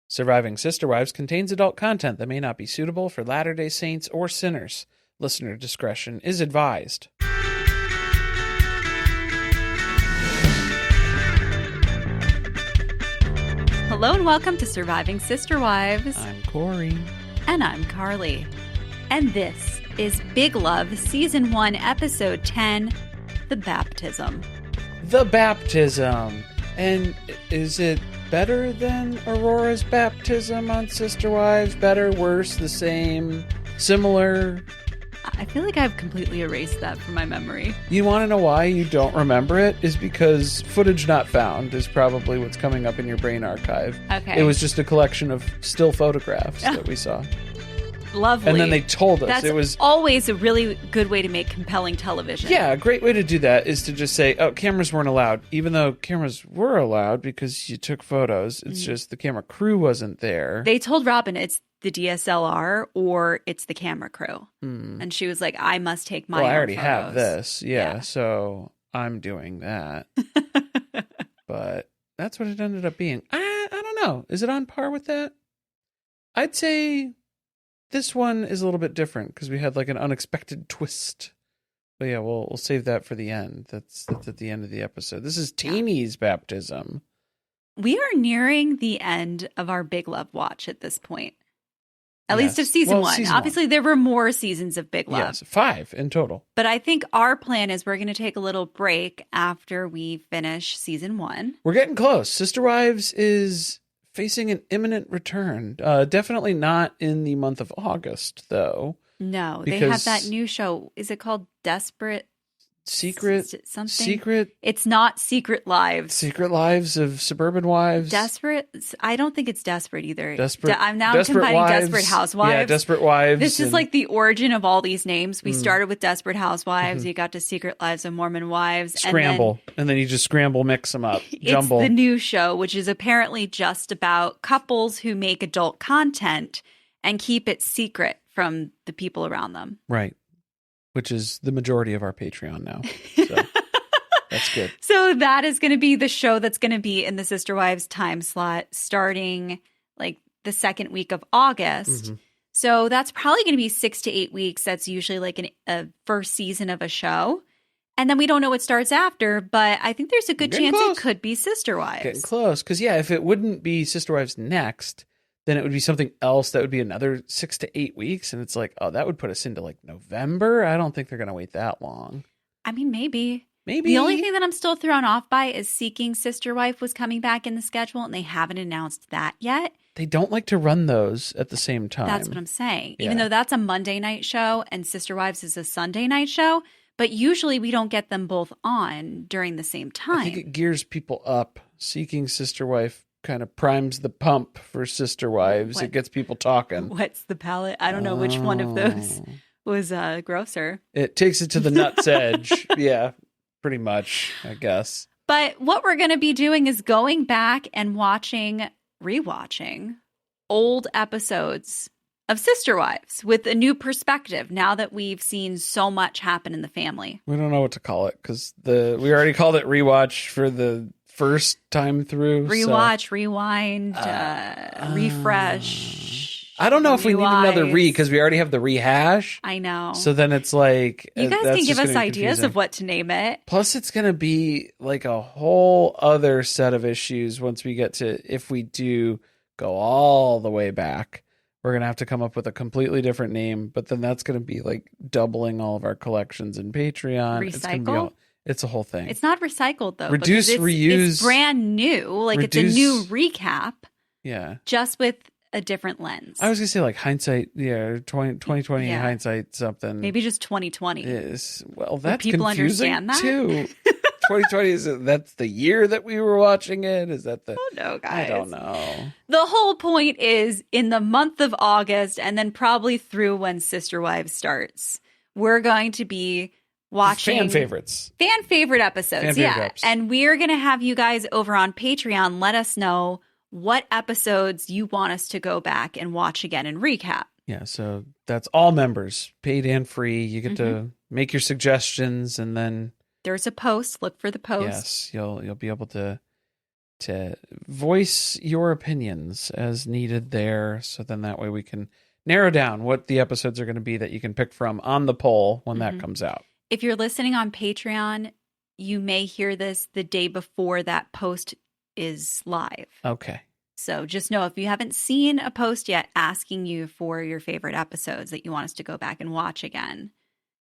Surviving Sister Wives contains adult content that may not be suitable for Latter-day Saints or sinners. Listener discretion is advised. Hello and welcome to Surviving Sister Wives. I'm Corey. And I'm Carly. And this is Big Love, Season 1, Episode 10, The Baptism. The Baptism. And is it better than Aurora's baptism on Sister Wives? Better, worse, the same, similar? I feel like I've completely erased that from my memory. You want to know why you don't remember it? Is because footage not found is probably what's coming up in your brain archive. Okay. It was just a collection of still photographs that we saw. Lovely. And then they told us. That's it was always a really good way to make compelling television. Yeah, a great way to do that is to just say, oh, cameras weren't allowed. Even though cameras were allowed because you took photos. It's just the camera crew wasn't there. They told Robin it's the DSLR or it's the camera crew. And she was like, I must take my own I already photos. have this. Yeah, so I'm doing that. But that's what it ended up being. I don't know. Is it on par with that? I'd say this one is a little bit different because we had like an unexpected twist. But yeah, we'll save that for the end. That's at the end of the episode. This is Teenie's baptism. We are nearing the end of our Big Love watch at this point. At least of season one. Obviously, there were more seasons of Big Love. Yes, 5 in total. But I think our plan is we're going to take a little break after we finish season 1. We're getting close. Sister Wives is facing an imminent return. Definitely not in the month of August, though. No, they have that new show. Is it called Desperate? Something? Secret? It's not Secret Lives. Secret Lives of Suburban Wives? Desperate? I don't think it's Desperate either. Desperate. I'm now Desperate combining Wives. Desperate Housewives. Yeah, Desperate Wives. This is like the origin of all these names. We started with Desperate Housewives. You got to Secret Lives of Mormon Wives. Scramble. And then you just scramble, mix them up. Jumble. It's the new show, which is apparently just about couples who make adult content and keep it secret from the people around them. Right. Which is the majority of our Patreon now. So that's good. So that is going to be the show that's going to be in the Sister Wives time slot starting like the second week of August. So that's probably going to be 6 to 8 weeks. That's usually like a first season of a show. And then we don't know what starts after, but I think there's a good chance it could be Sister Wives. Getting close. Because, yeah, if it wouldn't be Sister Wives next, then it would be something else that would be another 6 to 8 weeks. And it's like, oh, that would put us into like November. I don't think they're going to wait that long. I mean, maybe. Maybe. The only thing that I'm still thrown off by is Seeking Sister Wife was coming back in the schedule, and they haven't announced that yet. They don't like to run those at the same time. That's what I'm saying. Even though that's a Monday night show and Sister Wives is a Sunday night show, but usually we don't get them both on during the same time. I think it gears people up. Seeking Sister Wife kind of primes the pump for Sister Wives. It gets people talking. What's the palate? I don't know which one of those was grosser. It takes it to the nut's edge. Yeah, pretty much, I guess. But what we're going to be doing is going back and rewatching old episodes of Sister Wives with a new perspective now that we've seen so much happen in the family. We don't know what to call it because we already called it rewatch for the first time through. Rewatch, rewind, refresh. I don't know if we need another because we already have the rehash. I know. So then it's like you guys can give us ideas of what to name it. Plus, it's going to be like a whole other set of issues once we get to, if we do go all the way back, we're going to have to come up with a completely different name. But then that's going to be like doubling all of our collections in Patreon. Recycle? It's a whole thing. It's not recycled, though. Reduce, reuse. It's brand new. Like it's a new recap. Yeah. Just with a different lens. I was going to say like hindsight. Yeah. 2020 hindsight something. Maybe just 2020. Well, that's people confusing understand that? too. 2020 that's the year that we were watching it? Is that the... Oh, no, guys. I don't know. The whole point is in the month of August and then probably through when Sister Wives starts, we're going to be watching fan favorites. Fan favorite episodes. Fan favorite episodes. And we're going to have you guys over on Patreon let us know what episodes you want us to go back and watch again and recap. Yeah, so that's all members, paid and free. You get to make your suggestions, and then there's a post. Look for the post. Yes, you'll be able to to voice your opinions as needed there. So then that way we can narrow down what the episodes are going to be that you can pick from on the poll when that comes out. If you're listening on Patreon, you may hear this the day before that post is live. Okay. So just know if you haven't seen a post yet asking you for your favorite episodes that you want us to go back and watch again,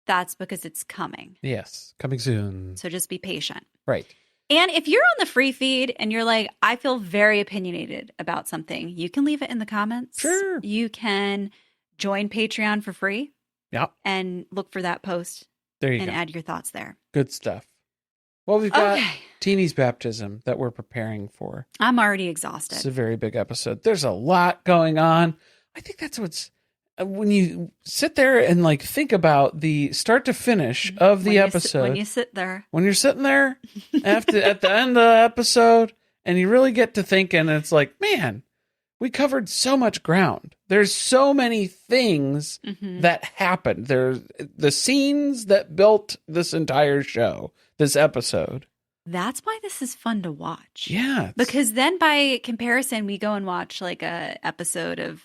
that's because it's coming. Yes, coming soon. So just be patient. Right. And if you're on the free feed and you're like, I feel very opinionated about something, you can leave it in the comments. Sure. You can join Patreon for free. Yep. And look for that post. There you and go. add your thoughts there. Good stuff. Well, we've got Teenie's baptism that we're preparing for. I'm already exhausted. It's a very big episode. There's a lot going on. I think that's what's when you sit there and like think about the start to finish of the episode. When you sit there. When you're sitting there at the end of the episode and you really get to thinking, and it's like, man, we covered so much ground. There's so many things that happened. There's the scenes that built this entire show, this episode. That's why this is fun to watch. Yeah. Because then by comparison, we go and watch like a episode of,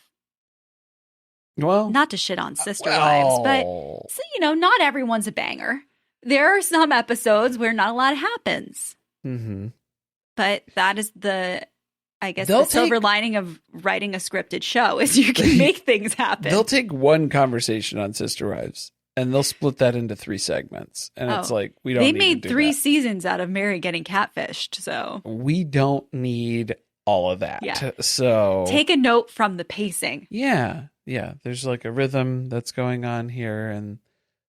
well, not to shit on Sister Wives, but so, you know, not everyone's a banger. There are some episodes where not a lot happens. But that is I guess the silver lining of writing a scripted show is you can make things happen. They'll take one conversation on Sister Wives and they'll split that into 3 segments. And it's like, we don't need to do that. They made 3 seasons out of Mary getting catfished, so. We don't need all of that. Yeah. So. Take a note from the pacing. Yeah. Yeah. There's like a rhythm that's going on here, and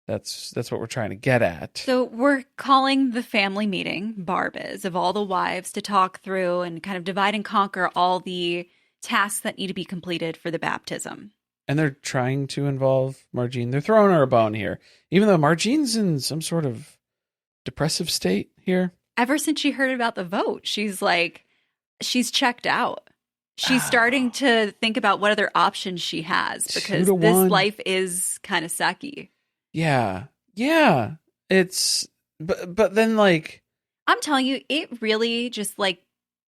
that's what we're trying to get at. So we're calling the family meeting, Barb is, of all the wives to talk through and kind of divide and conquer all the tasks that need to be completed for the baptism. And they're trying to involve Margene. They're throwing her a bone here, even though Margene's in some sort of depressive state here. Ever since she heard about the vote, she's checked out. She's starting to think about what other options she has because this life is kind of sucky. Yeah. Yeah. It's, but then like. I'm telling you, it really just like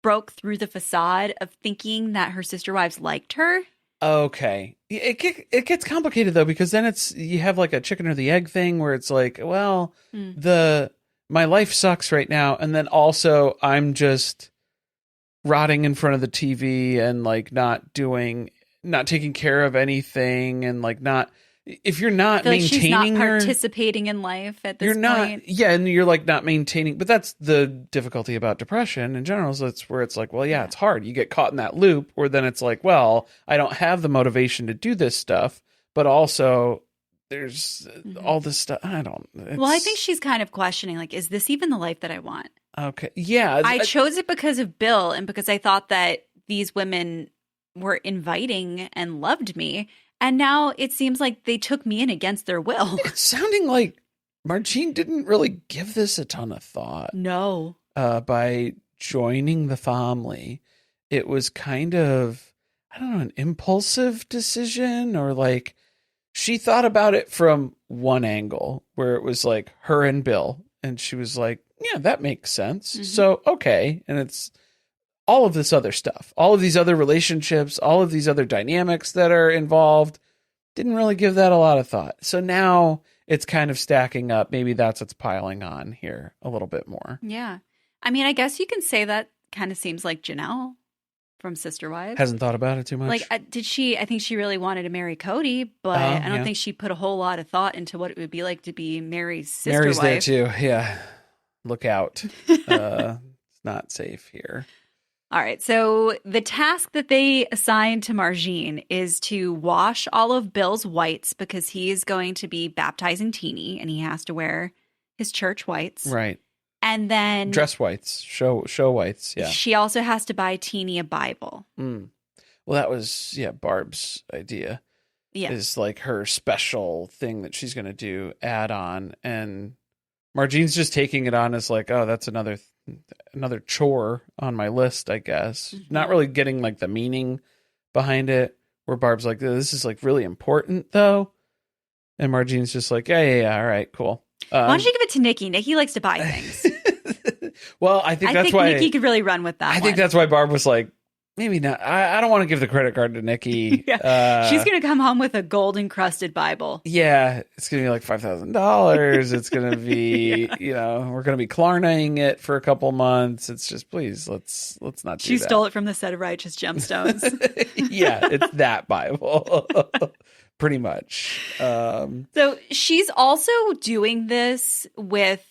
broke through the facade of thinking that her sister wives liked her. Okay. It gets complicated though, because then you have like a chicken or the egg thing where it's like, well, my life sucks right now. And then also I'm just rotting in front of the TV and like not taking care of anything, and like if you're not maintaining she's not participating in life at this point. Yeah, and you're like not maintaining, but that's the difficulty about depression in general. So it's where it's like, well, yeah, it's hard. You get caught in that loop where then it's like, well, I don't have the motivation to do this stuff, but also there's all this stuff. Well, I think she's kind of questioning, like, is this even the life that I want? Okay. Yeah. I chose it because of Bill and because I thought that these women were inviting and loved me. And now it seems like they took me in against their will. It's sounding like Margene didn't really give this a ton of thought. No. By joining the family, it was kind of, I don't know, an impulsive decision, or like she thought about it from one angle where it was like her and Bill. And she was like, yeah, that makes sense. So, okay. And it's all of this other stuff, all of these other relationships, all of these other dynamics that are involved, didn't really give that a lot of thought. So now it's kind of stacking up. Maybe that's what's piling on here a little bit more. Yeah. I mean, I guess you can say that kind of seems like Janelle from Sister Wives. Hasn't thought about it too much. Like, I think she really wanted to marry Cody, but I don't think she put a whole lot of thought into what it would be like to be Mary's sister Mary's wife. there too. Yeah. Look out. It's not safe here. All right, so the task that they assigned to Margene is to wash all of Bill's whites because he is going to be baptizing Teenie, and he has to wear his church whites. Right. And then dress whites, show whites, yeah. She also has to buy Teenie a Bible. Well, that was, Barb's idea. Yeah. Is like her special thing that she's going to do, add on. And Margene's just taking it on as like, oh, that's another chore on my list, I guess. Not really getting like the meaning behind it, where Barb's like, this is like really important though. And Margene's just like, yeah, all right, cool. Why don't you give it to Nicki? Nicki likes to buy things. Well, I think that's why Nicki could really run with that. I think that's why Barb was like, maybe not. I don't want to give the credit card to Nicki. Yeah. She's going to come home with a gold encrusted Bible. Yeah, it's going to be like $5,000. It's going to be, we're going to be Klarnaing it for a couple months. It's just, please, let's not do that. She stole it from the set of Righteous Gemstones. Yeah, it's that Bible. Pretty much. So she's also doing this with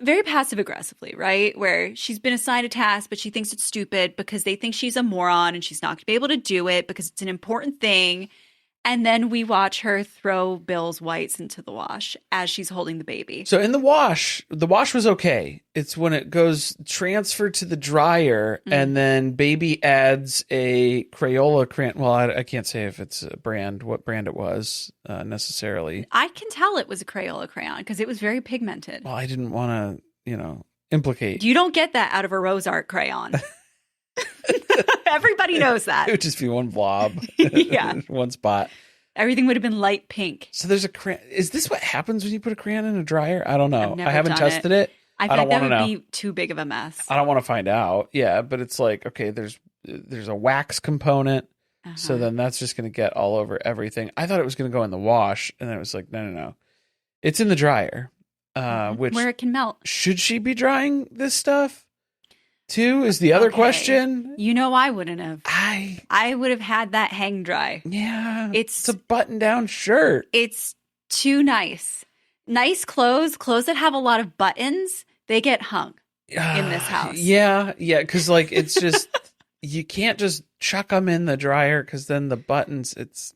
very passive aggressively, right? Where she's been assigned a task, but she thinks it's stupid because they think she's a moron and she's not going to be able to do it because it's an important thing. And then we watch her throw Bill's whites into the wash as she's holding the baby. So in the wash was okay. It's when it goes transferred to the dryer and then baby adds a Crayola crayon. Well, I can't say if it's a brand, what brand it was necessarily. I can tell it was a Crayola crayon because it was very pigmented. Well, I didn't want to, implicate. You don't get that out of a Rose Art crayon. Everybody knows that. It would just be one blob. Yeah. One spot. Everything would have been light pink. So there's a crayon. Is this what happens when you put a crayon in a dryer? I don't know. I haven't tested it. I don't think want that to would know. be too big of a mess. I don't want to find out. Yeah, but it's like, okay, there's a wax component. So then that's just going to get all over everything. I thought it was going to go in the wash. And then it was like, no. It's in the dryer. Which where it can melt. Should she be drying this stuff? Too is the other question. I wouldn't have. I would have had that hang dry. Yeah. It's a button-down shirt. It's too nice. Nice clothes that have a lot of buttons, they get hung in this house. Yeah, because it's just, you can't just chuck them in the dryer because then the buttons, it's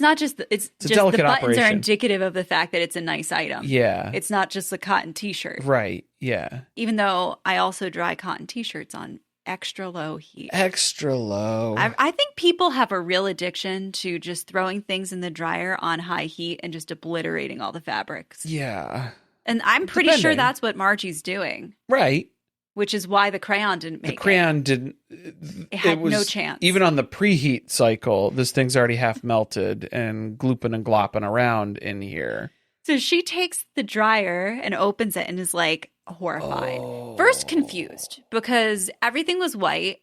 not just, it's just delicate the buttons operation. are indicative of the fact that it's a nice item. Yeah. It's not just a cotton t-shirt. Right, yeah. Even though I also dry cotton t-shirts on extra low heat. Extra low. I think people have a real addiction to just throwing things in the dryer on high heat and just obliterating all the fabrics. Yeah. And I'm pretty sure that's what Margie's doing. Right. Which is why the crayon didn't make it. The crayon didn't. It had no chance. Even on the preheat cycle, this thing's already half melted and glooping and glopping around in here. So she takes the dryer and opens it and is like horrified. First confused because everything was white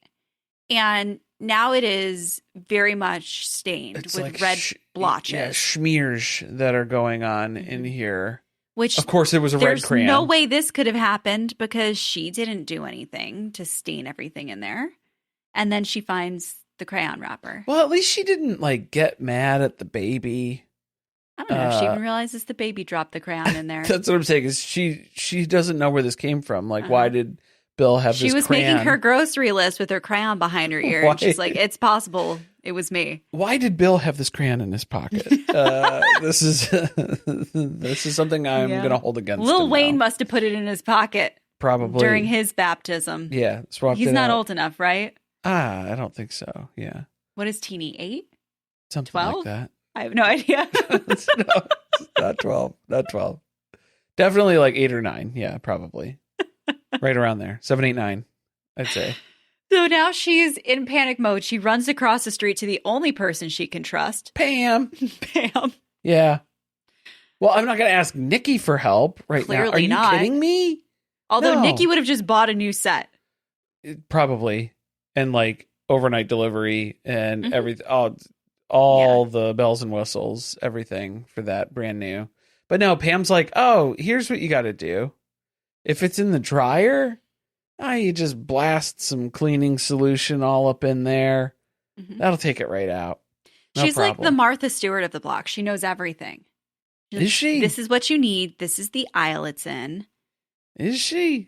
and now it is very much stained with like red blotches. Yeah, smears that are going on in here. Which, of course, it was a red crayon. There's no way this could have happened because she didn't do anything to stain everything in there. And then she finds the crayon wrapper. Well, at least she didn't get mad at the baby. I don't know if she even realizes the baby dropped the crayon in there. That's what I'm saying. Is she doesn't know where this came from? Why did Bill have this crayon? She was making her grocery list with her crayon behind her ear. And she's like, it's possible. It was me. Why did Bill have this crayon in his pocket? This is something I'm going to hold against him. Lil Wayne must have put it in his pocket. Probably. During his baptism. Yeah. He's not old enough, right? I don't think so. Yeah. What is Teenie, 8? Something 12? like that. I have no idea. No, not 12. Not 12. Definitely 8 or 9. Yeah, probably. Right around there. 7, 8, 9, I'd say. So now she's in panic mode. She runs across the street to the only person she can trust. Pam. Pam. Yeah. Well, I'm not going to ask Nicki for help right Clearly now. Are you not. kidding me? Although No. Nicki would have just bought a new set. Probably. And overnight delivery and everything. All the bells and whistles, everything for that brand new. But no, Pam's like, oh, here's what you got to do. If it's in the dryer, you just blast some cleaning solution all up in there. Mm-hmm. That'll take it right out. No She's problem. like the Martha Stewart of the block. She knows everything. Is she? This is what you need. This is the aisle it's in. Is she?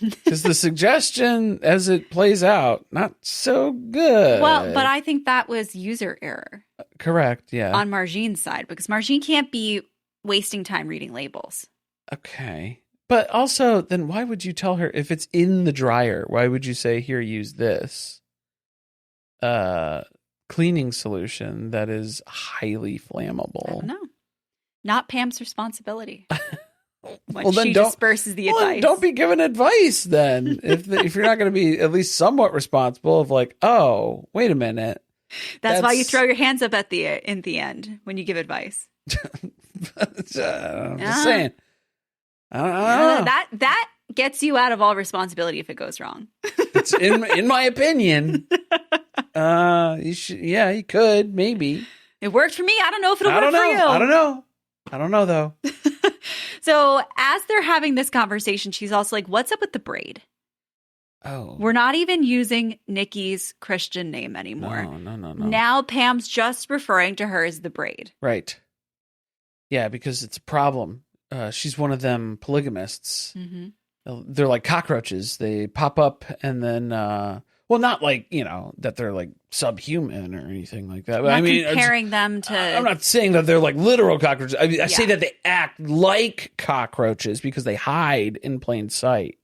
Because the suggestion as it plays out, not so good. Well, but I think that was user error. Correct, yeah. On Margene's side, because Margene can't be wasting time reading labels. Okay. But also, then why would you tell her if it's in the dryer? Why would you say, here, use this cleaning solution that is highly flammable? I don't know. Not Pam's responsibility. Well, she disperses the advice. Don't be giving advice then. if you're not going to be at least somewhat responsible of oh, wait a minute. That's why you throw your hands up in the end when you give advice. I'm just saying. I don't know. That gets you out of all responsibility if it goes wrong. It's in my opinion. He could, maybe. It worked for me. I don't know if it'll work for you. I don't know though. So as they're having this conversation, she's also like, what's up with the braid? Oh. We're not even using Nicki's Christian name anymore. No. Now Pam's just referring to her as the braid. Right. Yeah, because it's a problem. She's one of them polygamists. Mm-hmm. They're like cockroaches. They pop up and then, not like, that they're like subhuman or anything like that. But I mean, comparing them to. I'm not saying that they're like literal cockroaches. I say that they act like cockroaches because they hide in plain sight.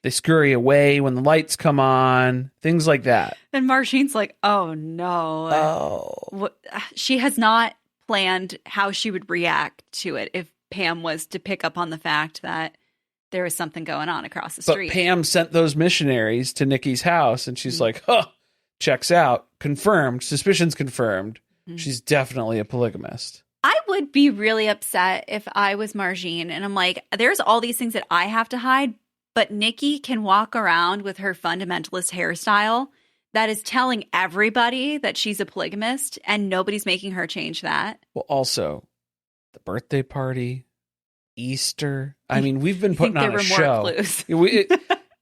They scurry away when the lights come on, things like that. And Margene's like, oh no. Oh. She has not planned how she would react to it if Pam was to pick up on the fact that there was something going on across the street. But Pam sent those missionaries to Nicki's house and she's like, checks out, confirmed, suspicions confirmed. Mm-hmm. She's definitely a polygamist. I would be really upset if I was Margene and I'm like, there's all these things that I have to hide, but Nicki can walk around with her fundamentalist hairstyle that is telling everybody that she's a polygamist and nobody's making her change that. Well, also, the birthday party, Easter. I mean, we've been putting on a show. If we're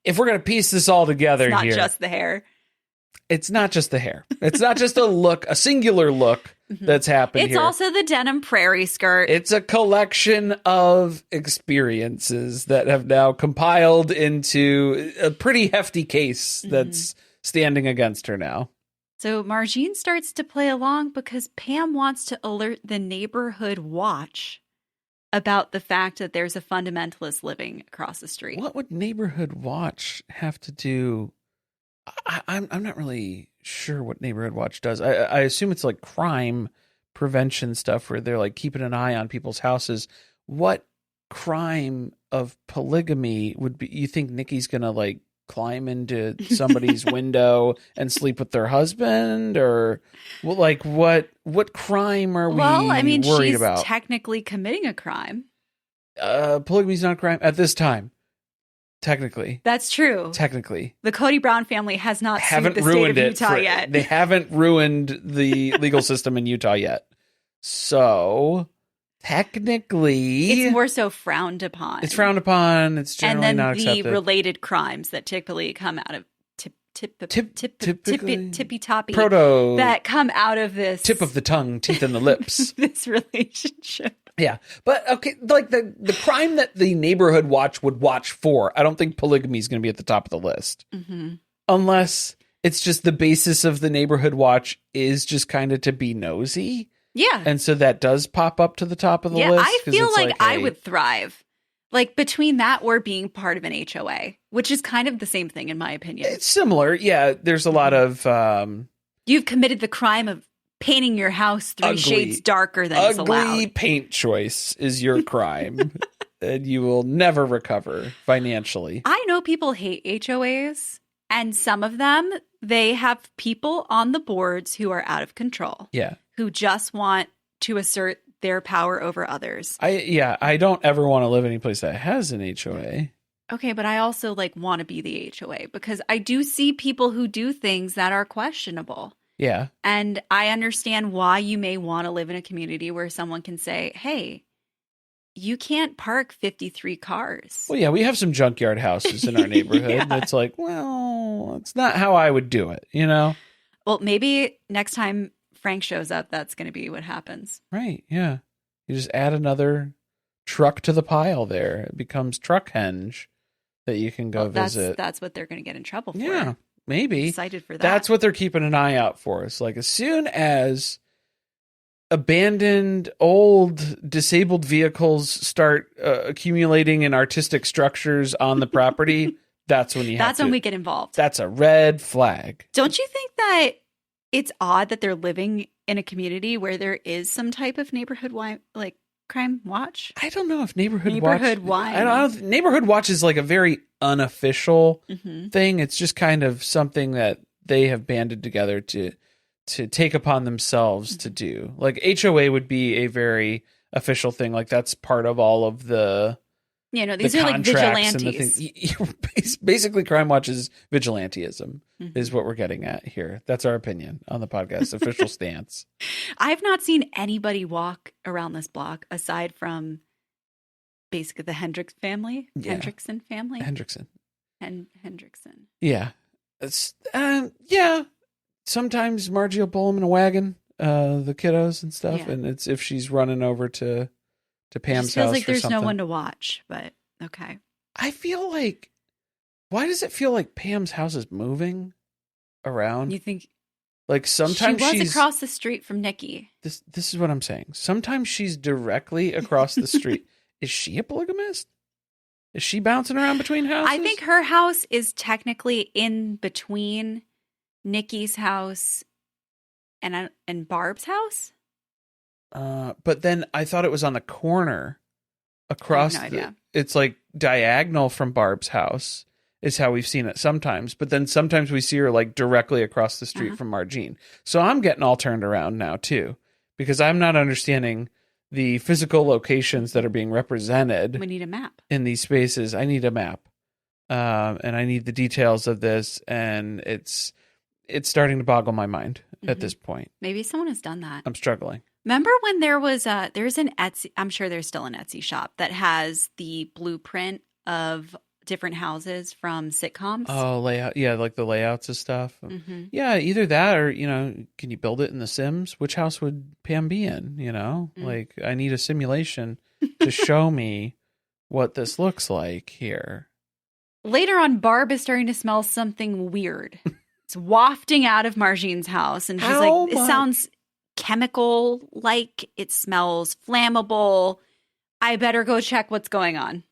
going to piece this all together it's here. Not just the hair. It's not just the hair. It's not just a look, a singular look that's happened here. It's also the denim prairie skirt. It's a collection of experiences that have now compiled into a pretty hefty case that's standing against her now. So Margene starts to play along because Pam wants to alert the neighborhood watch about the fact that there's a fundamentalist living across the street. What would neighborhood watch have to do? I'm not really sure what neighborhood watch does. I assume it's like crime prevention stuff where they're like keeping an eye on people's houses. What crime of polygamy would be? You think Nicki's gonna like climb into somebody's window and sleep with their husband, or like what crime are we worried about? She's technically committing a crime. Polygamy's not a crime at this time. Technically. That's true. Technically. The Cody Brown family has not sued the state of Utah yet. They haven't ruined the legal system in Utah yet. So, technically... It's more so frowned upon. It's frowned upon. It's generally not accepted. And then the related crimes that typically come out of tippy-toppy proto that come out of this... Tip of the tongue, teeth in the lips. This relationship. Yeah, but okay, like the crime that the neighborhood watch would watch for, I don't think polygamy is going to be at the top of the list. Mm-hmm. Unless it's just the basis of the neighborhood watch is just kind of to be nosy. Yeah. And so that does pop up to the top of the list. Yeah, I feel like I would thrive. Like between that or being part of an HOA, which is kind of the same thing in my opinion. It's similar. Yeah, there's a lot of... You've committed the crime of painting your house three shades darker than is allowed. Ugly paint choice is your crime, and you will never recover financially. I know people hate HOAs, and some of them, they have people on the boards who are out of control. Yeah. Who just want to assert their power over others. I don't ever want to live any place that has an HOA. Okay, but I also want to be the HOA because I do see people who do things that are questionable. Yeah. And I understand why you may want to live in a community where someone can say, hey, you can't park 53 cars. Well, yeah, we have some junkyard houses in our neighborhood. Yeah. It's like, well, it's not how I would do it, Well, maybe next time Frank shows up, that's going to be what happens. Right, yeah. You just add another truck to the pile there. It becomes Truckhenge that you can go visit. That's what they're going to get in trouble for. Yeah. Maybe. I'm excited for that. That's what they're keeping an eye out for. It's like as soon as abandoned, old, disabled vehicles start accumulating in artistic structures on the property, that's when when we get involved. That's a red flag. Don't you think that it's odd that they're living in a community where there is some type of neighborhood crime watch? I don't know if neighborhood watch is like a very unofficial thing. It's just kind of something that they have banded together to take upon themselves to do. Like HOA would be a very official thing. Like that's part of all of the these are like vigilantes. Basically, Crime Watch's vigilanteism is what we're getting at here. That's our opinion on the podcast, official stance. I've not seen anybody walk around this block aside from basically the Hendrickson family. Hendrickson. Yeah. It's, sometimes Margie will pull them in a wagon, the kiddos and stuff. Yeah. And it's if she's running over to Pam's house. It feels like there's something. no one to watch, but okay. I feel like, why does it feel like Pam's house is moving around? You think? Like sometimes she's across the street from Nicki. This is what I'm saying. Sometimes she's directly across the street. Is she a polygamist? Is she bouncing around between houses? I think her house is technically in between Nicki's house and Barb's house. But then I thought it was on the corner across. I have no idea. It's like diagonal from Barb's house is how we've seen it sometimes. But then sometimes we see her like directly across the street from Margene. So I'm getting all turned around now too, because I'm not understanding the physical locations that are being represented. We need a map in these spaces. I need a map, and I need the details of this. And it's starting to boggle my mind at this point. Maybe someone has done that. I'm struggling. Remember when there's an Etsy, I'm sure there's still an Etsy shop that has the blueprint of different houses from sitcoms. Oh, layout. Yeah, like the layouts of stuff. Yeah, either that or, can you build it in The Sims? Which house would Pam be in, Like, I need a simulation to show me what this looks like here. Later on, Barb is starting to smell something weird. It's wafting out of Margene's house. And she's it sounds chemical-like. It smells flammable. I better go check what's going on.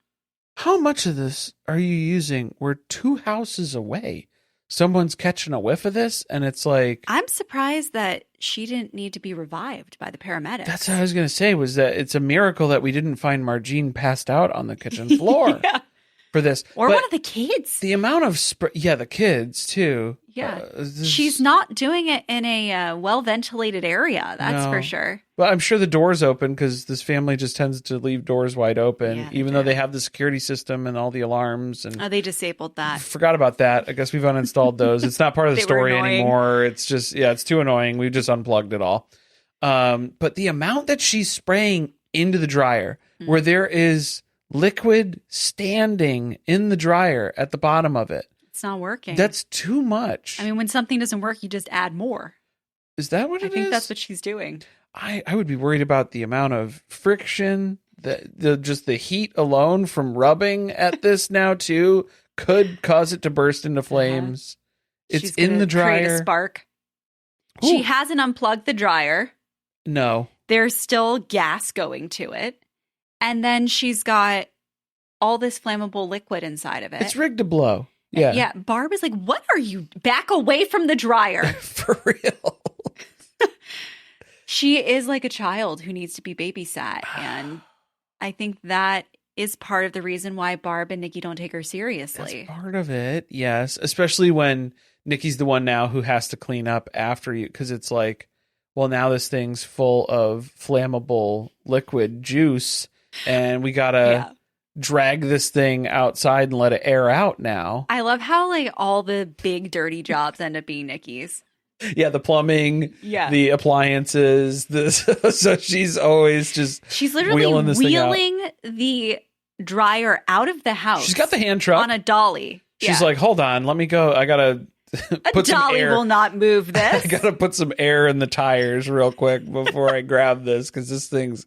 How much of this are you using? We're 2 houses away. Someone's catching a whiff of this, and it's like... I'm surprised that she didn't need to be revived by the paramedics. That's what I was going to say, was that it's a miracle that we didn't find Margene passed out on the kitchen floor for this. Or one of the kids. The amount of... the kids, too. Yeah. She's not doing it in a well-ventilated area, that's for sure. Well, I'm sure the door's open because this family just tends to leave doors wide open, even though they have the security system and all the alarms. And they disabled that. Forgot about that. I guess we've uninstalled those. It's not part of the story anymore. It's just, it's too annoying. We've just unplugged it all. But the amount that she's spraying into the dryer, where there is liquid standing in the dryer at the bottom of it. It's not working. That's too much. I mean, when something doesn't work, you just add more. Is that what it is? I think that's what she's doing. I would be worried about the amount of friction, just the heat alone from rubbing at this now too could cause it to burst into flames. It's in the dryer. Create a spark. Ooh. She hasn't unplugged the dryer. No. There's still gas going to it. And then she's got all this flammable liquid inside of it. It's rigged to blow. Yeah. Yeah. Barb is like, what are you? Back away from the dryer. For real. She is like a child who needs to be babysat. And I think that is part of the reason why Barb and Nicki don't take her seriously. That's part of it. Yes. Especially when Nicki's the one now who has to clean up after you. Because it's like, well, now this thing's full of flammable liquid juice. And we got to drag this thing outside and let it air out now. I love how like all the big dirty jobs end up being Nicki's. Yeah, the plumbing, the appliances. So she's always she's literally wheeling the dryer out of the house. She's got the hand truck on a dolly. She's like, hold on, let me go. I gotta put some air. A dolly will not move this. I gotta put some air in the tires real quick before I grab this because this thing's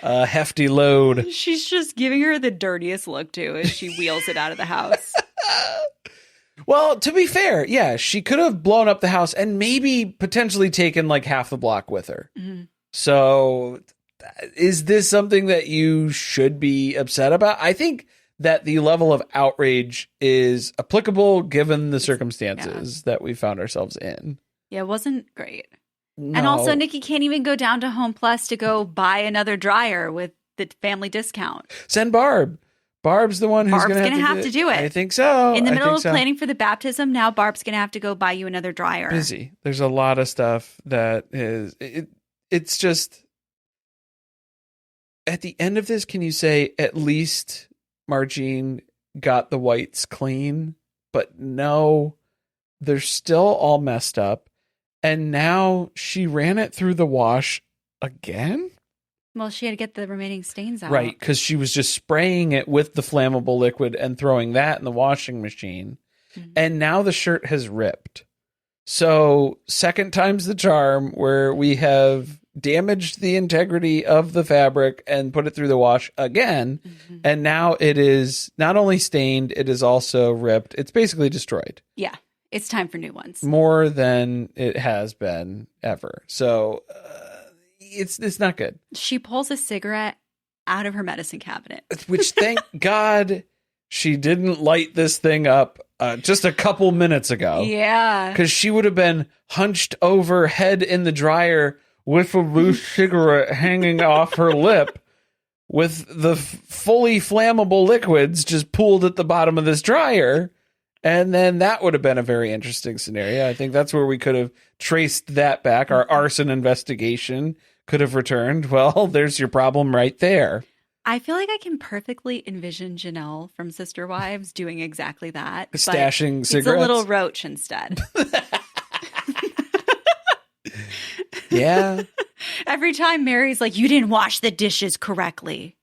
a hefty load. She's just giving her the dirtiest look too as she wheels it out of the house. Well, to be fair, she could have blown up the house and maybe potentially taken like half the block with her. Mm-hmm. So is this something that you should be upset about? I think that the level of outrage is applicable given the circumstances that we found ourselves in. Yeah, it wasn't great. No. And also Nicki can't even go down to Home Plus to go buy another dryer with the family discount. Send Barb. Barb's the one who's going to have to do it. I think so. In the middle of planning for the baptism, now Barb's going to have to go buy you another dryer. Busy. There's a lot of stuff that is... It's just... At the end of this, can you say at least Margene got the whites clean, but no, they're still all messed up. And now she ran it through the wash again? Well, she had to get the remaining stains out. Right, because she was just spraying it with the flammable liquid and throwing that in the washing machine. Mm-hmm. And now the shirt has ripped. So, second time's the charm, where we have damaged the integrity of the fabric and put it through the wash again. Mm-hmm. And now it is not only stained, it is also ripped. It's basically destroyed. Yeah, it's time for new ones. More than it has been ever. So, it's not good. She pulls a cigarette out of her medicine cabinet. Which, thank God, she didn't light this thing up just a couple minutes ago. Yeah. Because she would have been hunched over, head in the dryer, with a loose cigarette hanging off her lip, with the fully flammable liquids just pooled at the bottom of this dryer. And then that would have been a very interesting scenario. I think that's where we could have traced that back. Our arson investigation could have returned. Well, there's your problem right there. I feel like I can perfectly envision Janelle from Sister Wives doing exactly that. Stashing cigarettes. It's a little roach instead. Yeah. Every time Mary's like, you didn't wash the dishes correctly.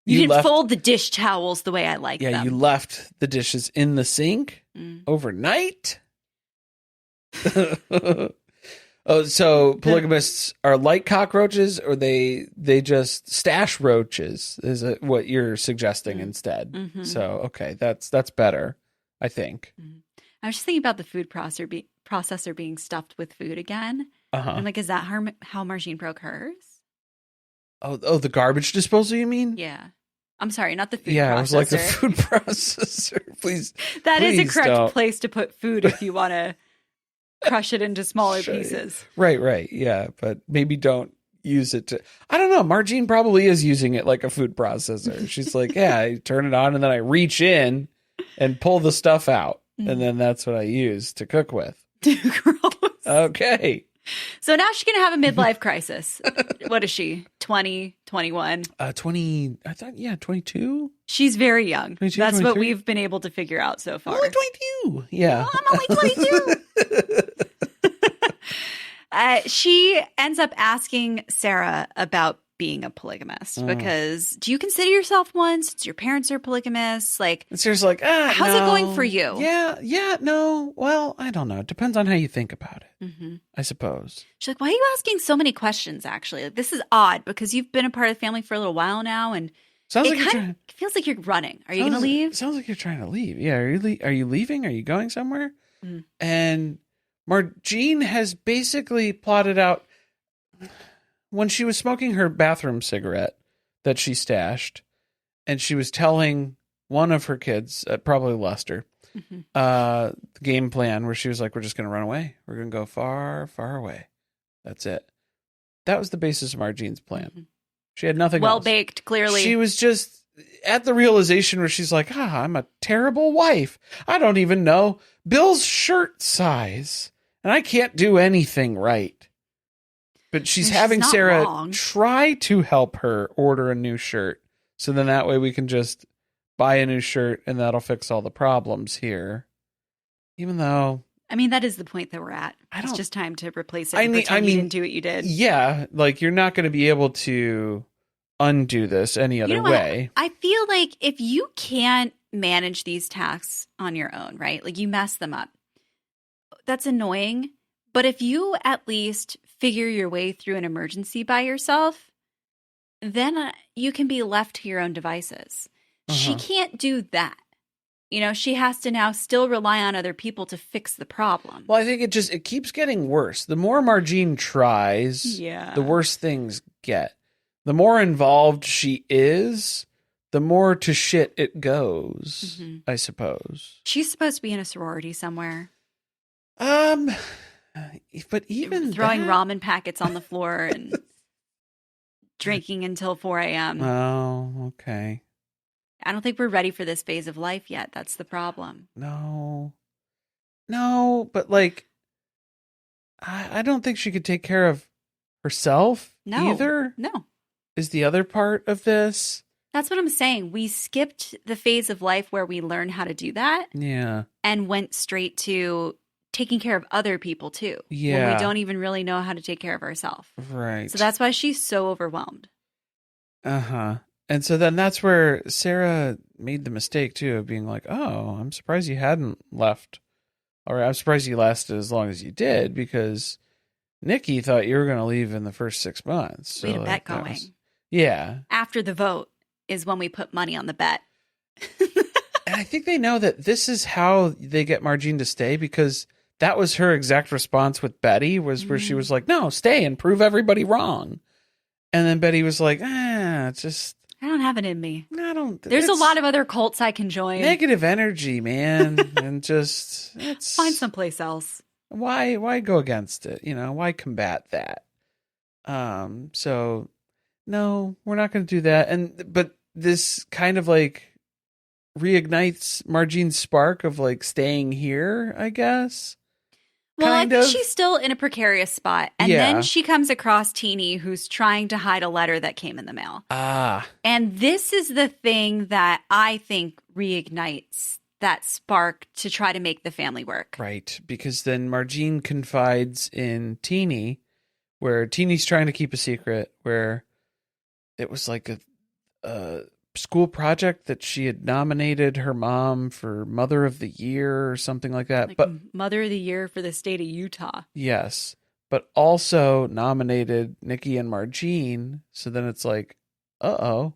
You didn't fold the dish towels the way I like them. Yeah, you left the dishes in the sink overnight. Oh, so polygamists are like cockroaches, or they just stash roaches? Is it what you're suggesting instead? Mm-hmm. So okay, that's better, I think. Mm-hmm. I was just thinking about the food processor being stuffed with food again. I'm like, is that how Margene broke hers? Oh, the garbage disposal, you mean? Yeah. I'm sorry, not the food processor. Yeah, it was like the food processor. Please. That is a correct place to put food if you want to crush it into smaller pieces. Right. Yeah, but maybe don't use it to... I don't know. Margene probably is using it like a food processor. She's like, yeah, I turn it on and then I reach in and pull the stuff out. And then that's what I use to cook with. Gross. Okay. So now she's going to have a midlife crisis. What is she? 20, 21? 20, I thought, 22? She's very young. 22, That's 23? what we've been able to figure out so far. Only 22. Yeah. Oh, I'm only 22. She ends up asking Sarah about being a polygamist because do you consider yourself one since your parents are polygamists? Like, and Sarah's like, how's it going for you? Yeah, no. Well, I don't know. It depends on how you think about it, I suppose. She's like, why are you asking so many questions, actually? Like, this is odd because you've been a part of the family for a little while now, and it feels like you're running. Are you going to leave? Sounds like you're trying to leave. Yeah, are you leaving? Are you going somewhere? And Margene has basically plotted out... When she was smoking her bathroom cigarette that she stashed, and she was telling one of her kids, probably Lester, the game plan where she was like, we're just going to run away. We're going to go far, far away. That's it. That was the basis of Margene's plan. She had nothing else. Well-baked, clearly. She was just at the realization where she's like, I'm a terrible wife. I don't even know Bill's shirt size, and I can't do anything right. But she's having Sarah try to help her order a new shirt. So then that way we can just buy a new shirt and that'll fix all the problems here. Even though... I mean, that is the point that we're at. It's just time to replace it and you didn't do what you did. Yeah, like you're not going to be able to undo this any other way. I feel like if you can't manage these tasks on your own, right? Like you mess them up. That's annoying. But if you at least figure your way through an emergency by yourself, then you can be left to your own devices. She can't do that. You know, she has to now still rely on other people to fix the problem. Well, I think it keeps getting worse. The more Margene tries, the worse things get. The more involved she is, the more to shit it goes, I suppose. She's supposed to be in a sorority somewhere. But even throwing ramen packets on the floor and drinking until 4 a.m. Oh, okay. I don't think we're ready for this phase of life yet. That's the problem. No, but like, I don't think she could take care of herself either. No. Is the other part of this. That's what I'm saying. We skipped the phase of life where we learn how to do that. Yeah. And went straight to taking care of other people too. Yeah. When we don't even really know how to take care of ourselves. Right. So that's why she's so overwhelmed. Uh-huh. And so then that's where Sarah made the mistake too of being like, oh, I'm surprised you hadn't left. Or I'm surprised you lasted as long as you did because Nicki thought you were going to leave in the first 6 months. So we had a bet going. Yeah. After the vote is when we put money on the bet. And I think they know that this is how they get Margene to stay because that was her exact response with Betty was where she was like, no, stay and prove everybody wrong. And then Betty was like, just... I don't have it in me. I don't... There's a lot of other cults I can join. Negative energy, man. And just... Find someplace else. Why go against it? Why combat that? So, no, we're not going to do that. But this kind of like reignites Margene's spark of like staying here, I guess. Well, I think she's still in a precarious spot. And then she comes across Teenie, who's trying to hide a letter that came in the mail. And this is the thing that I think reignites that spark to try to make the family work. Right. Because then Margene confides in Teenie, where Teenie's trying to keep a secret, where it was like a school project that she had nominated her mom for Mother of the Year or something like that. Like but Mother of the Year for the state of Utah. Yes. But also nominated Nicki and Margene. So then it's like, uh-oh,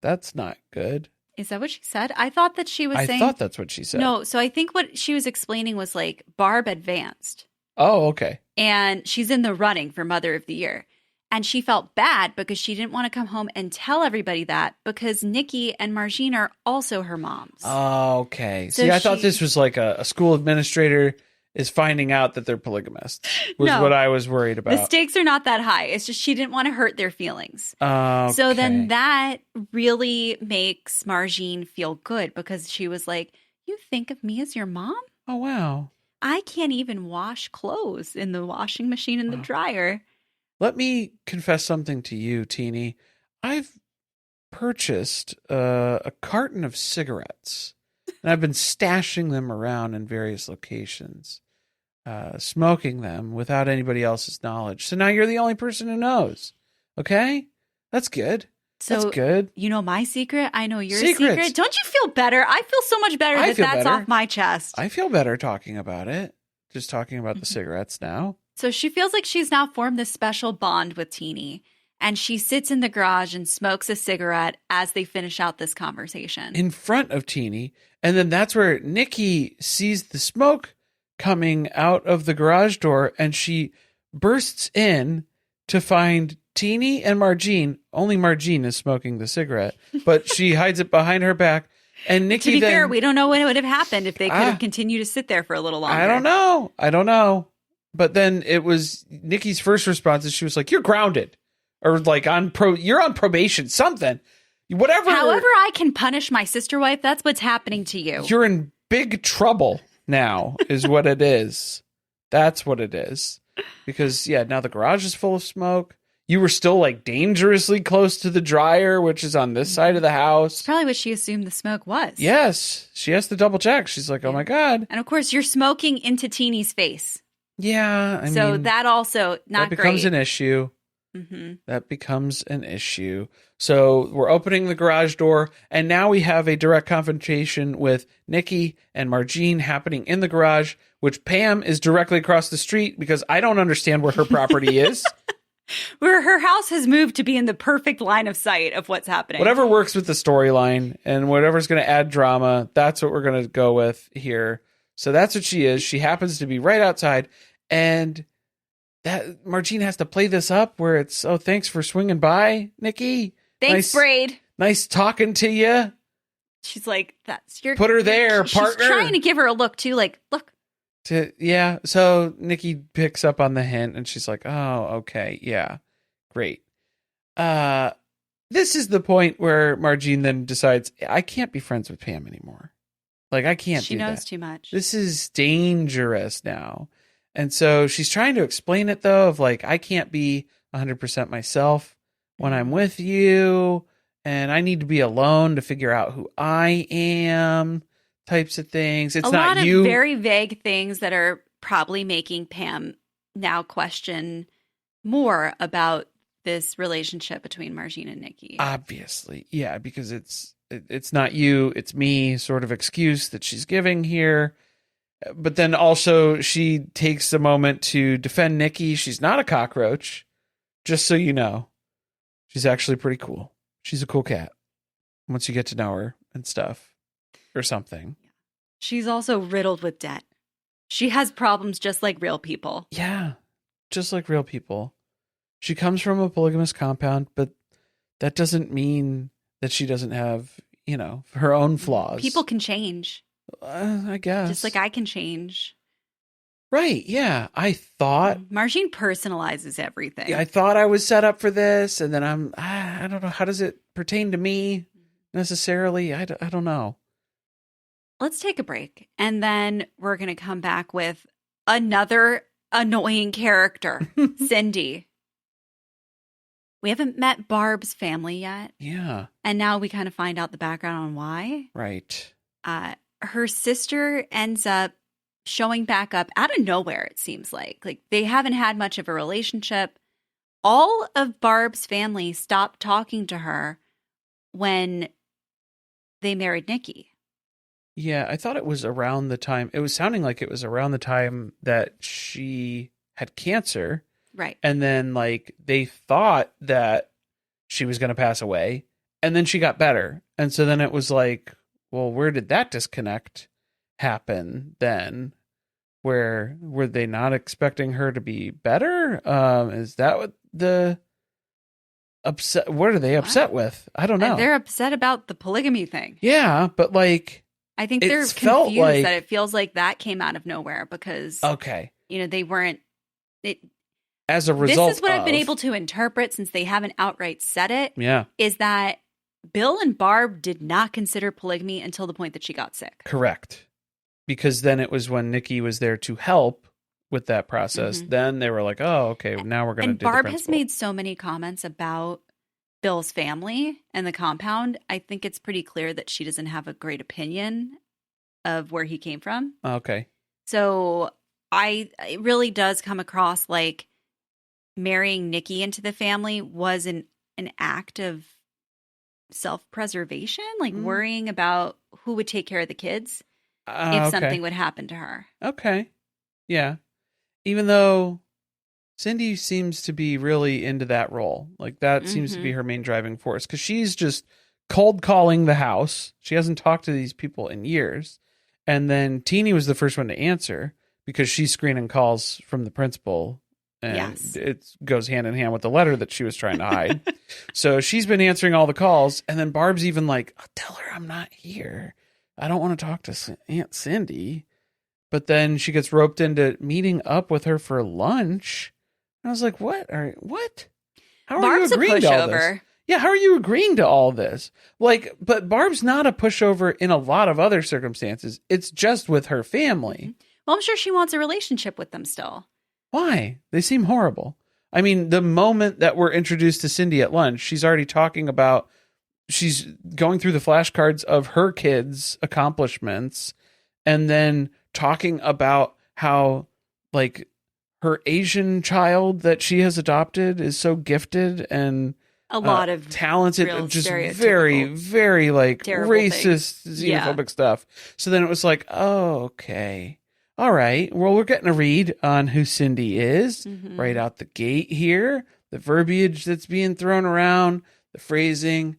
that's not good. Is that what she said? I thought that she was saying... I thought that's what she said. No, so I think what she was explaining was like Barb advanced. Oh, okay. And she's in the running for Mother of the Year. And she felt bad because she didn't want to come home and tell everybody that because Nicki and Margene are also her moms. Oh, okay. So See, I thought this was like a school administrator is finding out that they're polygamists was what I was worried about. The stakes are not that high. It's just she didn't want to hurt their feelings. Okay. So then that really makes Margene feel good because she was like, you think of me as your mom? Oh, wow. I can't even wash clothes in the washing machine and the dryer. Let me confess something to you, Teenie. I've purchased a carton of cigarettes, and I've been stashing them around in various locations, smoking them without anybody else's knowledge. So now you're the only person who knows. Okay? That's good. That's good. You know my secret? I know your secret. Don't you feel better? I feel so much better that's off my chest. I feel better talking about it. Just talking about the cigarettes now. So she feels like she's now formed this special bond with Teenie, and she sits in the garage and smokes a cigarette as they finish out this conversation. In front of Teenie, and then that's where Nicki sees the smoke coming out of the garage door, and she bursts in to find Teenie and Margene. Only Margene is smoking the cigarette, but she hides it behind her back. And Nicki, to be fair, we don't know what would have happened if they could have continued to sit there for a little longer. I don't know. But then it was Nicki's first response is she was like, you're grounded or like you're on probation, something, whatever. However I can punish my sister wife, that's what's happening to you. You're in big trouble now is what it is. That's what it is. Because now the garage is full of smoke. You were still like dangerously close to the dryer, which is on this side of the house. It's probably what she assumed the smoke was. Yes. She has to double check. She's like, oh my God. And of course you're smoking into Teenie's face. Yeah. So that also not that becomes great. An issue. Mm-hmm. That becomes an issue. So we're opening the garage door, and now we have a direct confrontation with Nicki and Margene happening in the garage, which Pam is directly across the street because I don't understand where her property is. Where her house has moved to be in the perfect line of sight of what's happening. Whatever works with the storyline and whatever's going to add drama, that's what we're going to go with here. So that's what she is. She happens to be right outside. And that Margene has to play this up where it's, oh, thanks for swinging by, Nicki. Thanks, Braid. Nice talking to you. She's like, that's your... Put her there, she's partner. She's trying to give her a look, too. Like, look. So Nicki picks up on the hint and she's like, oh, okay. Yeah, great. This is the point where Margene then decides, I can't be friends with Pam anymore. Like, I can't do that. She knows too much. This is dangerous now. And so she's trying to explain it, though, of like, I can't be 100% myself when I'm with you. and I need to be alone to figure out who I am, types of things. It's a not lot you. of very vague things that are probably making Pam now question more about this relationship between Margene and Nicki. Obviously. Yeah, because it's not you, it's me sort of excuse that she's giving here. But then also she takes a moment to defend Nicki. She's not a cockroach, just so you know. She's actually pretty cool. She's a cool cat once you get to know her and stuff or something. She's also riddled with debt. She has problems just like real people. Yeah, just like real people. She comes from a polygamous compound, but that doesn't mean that she doesn't have, her own flaws. People can change. I guess. Just like I can change. Right, yeah. I thought... Margene personalizes everything. Yeah, I thought I was set up for this, and then I don't know. How does it pertain to me necessarily? I don't know. Let's take a break, and then we're going to come back with another annoying character, Cindy. We haven't met Barb's family yet. Yeah. And now we kind of find out the background on why. Right. Her sister ends up showing back up out of nowhere, it seems like. Like, they haven't had much of a relationship. All of Barb's family stopped talking to her when they married Nicki. Yeah, I thought it was around the time, it was sounding like it was around the time that she had cancer. Right. And then, they thought that she was going to pass away, and then she got better. And so then it was like, well, where did that disconnect happen then? Where were they not expecting her to be better? Is that what what are they upset with? I don't know. They're upset about the polygamy thing. Yeah, but I think they're confused that it feels like that came out of nowhere because, okay, they weren't. As a result, this is what I've been able to interpret since they haven't outright said it. Yeah, is that Bill and Barb did not consider polygamy until the point that she got sick. Correct. Because then it was when Nicki was there to help with that process. Mm-hmm. Then they were like, oh, okay, now we're going to do Barb the has principle. made so many comments about Bill's family and the compound. I think it's pretty clear that she doesn't have a great opinion of where he came from. Okay. So it really does come across like marrying Nicki into the family was an act of self-preservation, like worrying about who would take care of the kids if something would happen to her. Okay. Yeah. Even though Cindy seems to be really into that role. Like that seems to be her main driving force because she's just cold calling the house. She hasn't talked to these people in years. And then Teenie was the first one to answer because she's screening calls from the principal. And it goes hand in hand with the letter that she was trying to hide. So she's been answering all the calls. And then Barb's even like, oh, tell her I'm not here. I don't want to talk to Aunt Cindy. But then she gets roped into meeting up with her for lunch. And I was like, what? How are Barb's you agreeing to all this? Yeah, how are you agreeing to all this? But Barb's not a pushover in a lot of other circumstances. It's just with her family. Well, I'm sure she wants a relationship with them still. Why? They seem horrible. I mean, the moment that we're introduced to Cindy at lunch, she's already talking about, she's going through the flashcards of her kids' accomplishments and then talking about how, her Asian child that she has adopted is so gifted and a lot of talented, just very, very racist, xenophobic stuff. So then it was like, oh, okay. All right. Well, we're getting a read on who Cindy is right out the gate here. The verbiage that's being thrown around, the phrasing.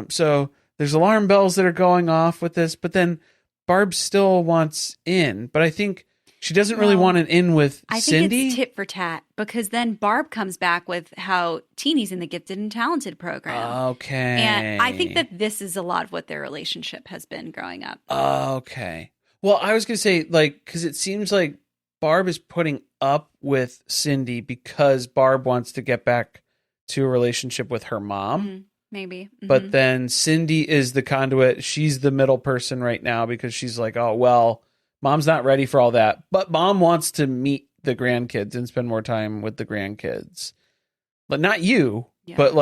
So there's alarm bells that are going off with this, but then Barb still wants in. But I think she doesn't really want an in with Cindy. I think it's tit for tat because then Barb comes back with how Teenie's in the gifted and talented program. Okay. And I think that this is a lot of what their relationship has been growing up. Okay. Well, I was going to say, because it seems like Barb is putting up with Cindy because Barb wants to get back to a relationship with her mom. Maybe. But then Cindy is the conduit. She's the middle person right now because she's like, oh, well, mom's not ready for all that. But mom wants to meet the grandkids and spend more time with the grandkids. But not you, but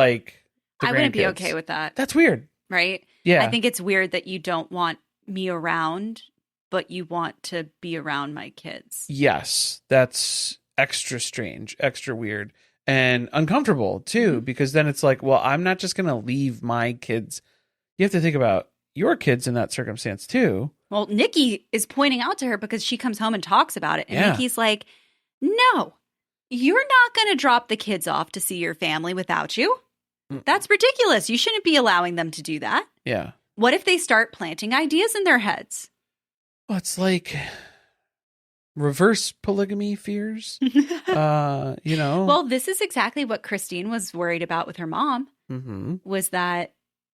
I wouldn't be grandkids. okay with that. That's weird. Right? Yeah. I think it's weird that you don't want me around, but you want to be around my kids. Yes, that's extra strange, extra weird, and uncomfortable too, because then it's like, well, I'm not just going to leave my kids. You have to think about your kids in that circumstance too. Well, Nicki is pointing out to her because she comes home and talks about it. And Yeah. Nicki's like, no, you're not going to drop the kids off to see your family without you. That's ridiculous. You shouldn't be allowing them to do that. Yeah. What if they start planting ideas in their heads? Well, it's like reverse polygamy fears. Well, this is exactly what Christine was worried about with her mom, was that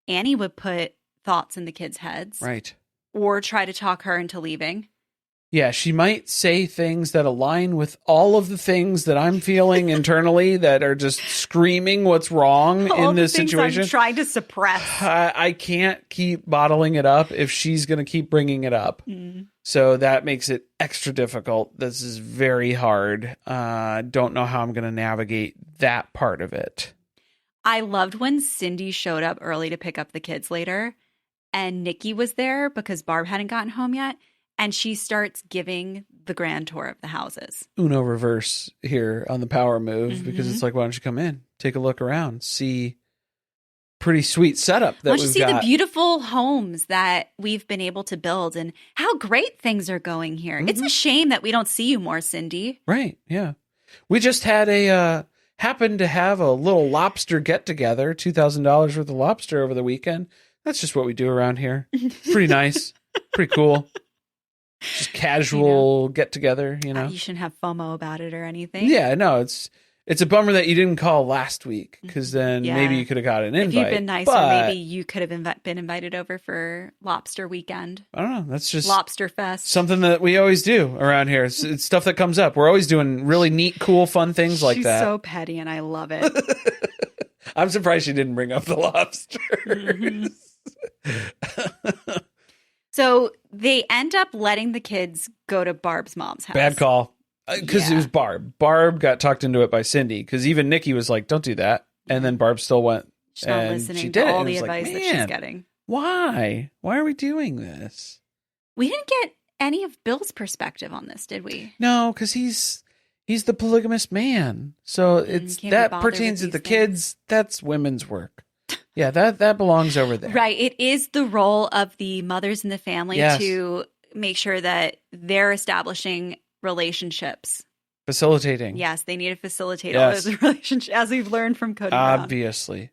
Annie would put thoughts in the kids' heads. Right. Or try to talk her into leaving. Yeah, she might say things that align with all of the things that I'm feeling internally that are just screaming what's wrong in this situation. I'm trying to suppress. I can't keep bottling it up if she's going to keep bringing it up. So that makes it extra difficult. This is very hard. Don't know how I'm going to navigate that part of it. I loved when Cindy showed up early to pick up the kids later, and Nicki was there because Barb hadn't gotten home yet. And she starts giving the grand tour of the houses. Uno reverse here on the power move, because it's like, why don't you come in, take a look around, see pretty sweet setup that we've got. Why don't you see the beautiful homes that we've been able to build and how great things are going here. It's a shame that we don't see you more, Cindy. Right, yeah. We just had happened to have a little lobster get together, $2,000 worth of lobster over the weekend. That's just what we do around here. Pretty nice, pretty cool. Just casual get together, You shouldn't have FOMO about it or anything. Yeah, no, it's a bummer that you didn't call last week, because then maybe you could have got an invite. If you'd been nicer, maybe you could have been invited over for lobster weekend. I don't know. That's just Lobster Fest. Something that we always do around here. It's stuff that comes up. We're always doing really neat, cool, fun things like that. She's so petty, and I love it. I'm surprised she didn't bring up the lobsters. So they end up letting the kids go to Barb's mom's house. Bad call. Because it was Barb. Barb got tucked into it by Cindy, because even Nicki was like, don't do that. And then Barb still went. She's not and listening she to did all it. the It was advice like, that she's getting. Why? Why are we doing this? We didn't get any of Bill's perspective on this, did we? No, because he's the polygamous man. So that pertains to the kids. That's women's work. Yeah, that belongs over there. Right. It is the role of the mothers in the family to make sure that they're establishing relationships. Facilitating. Yes, they need to facilitate all those relationships, as we've learned from Cody Brown. Obviously.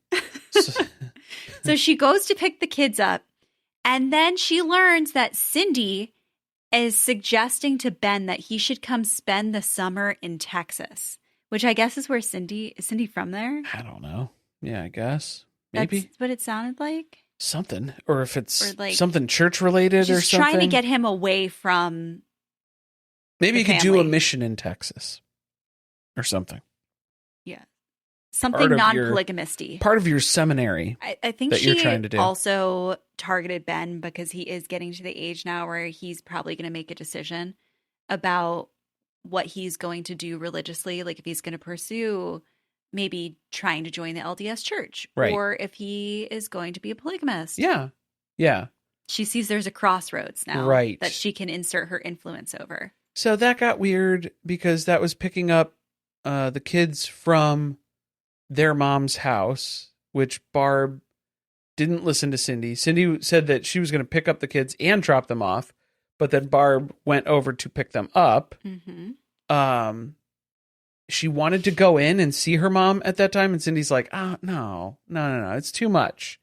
So she goes to pick the kids up, and then she learns that Cindy is suggesting to Ben that he should come spend the summer in Texas, which I guess is where is Cindy from there? I don't know. Yeah, I guess. Maybe. That's what it sounded like. Something. Or if it's like, something church related or something. She's trying to get him away from Maybe the you could family. do a mission in Texas or something. Yeah. Something non-polygamous-y. Part of your seminary. I think that she you're trying to do. Also targeted Ben because he is getting to the age now where he's probably going to make a decision about what he's going to do religiously. Like if he's going to pursue maybe trying to join the LDS church, right, or if he is going to be a polygamist. Yeah. Yeah. She sees there's a crossroads now, right, that she can insert her influence over. So that got weird because that was picking up the kids from their mom's house, which Barb didn't listen to Cindy. Cindy said that she was going to pick up the kids and drop them off, but then Barb went over to pick them up. She wanted to go in and see her mom at that time, and Cindy's like, no, it's too much.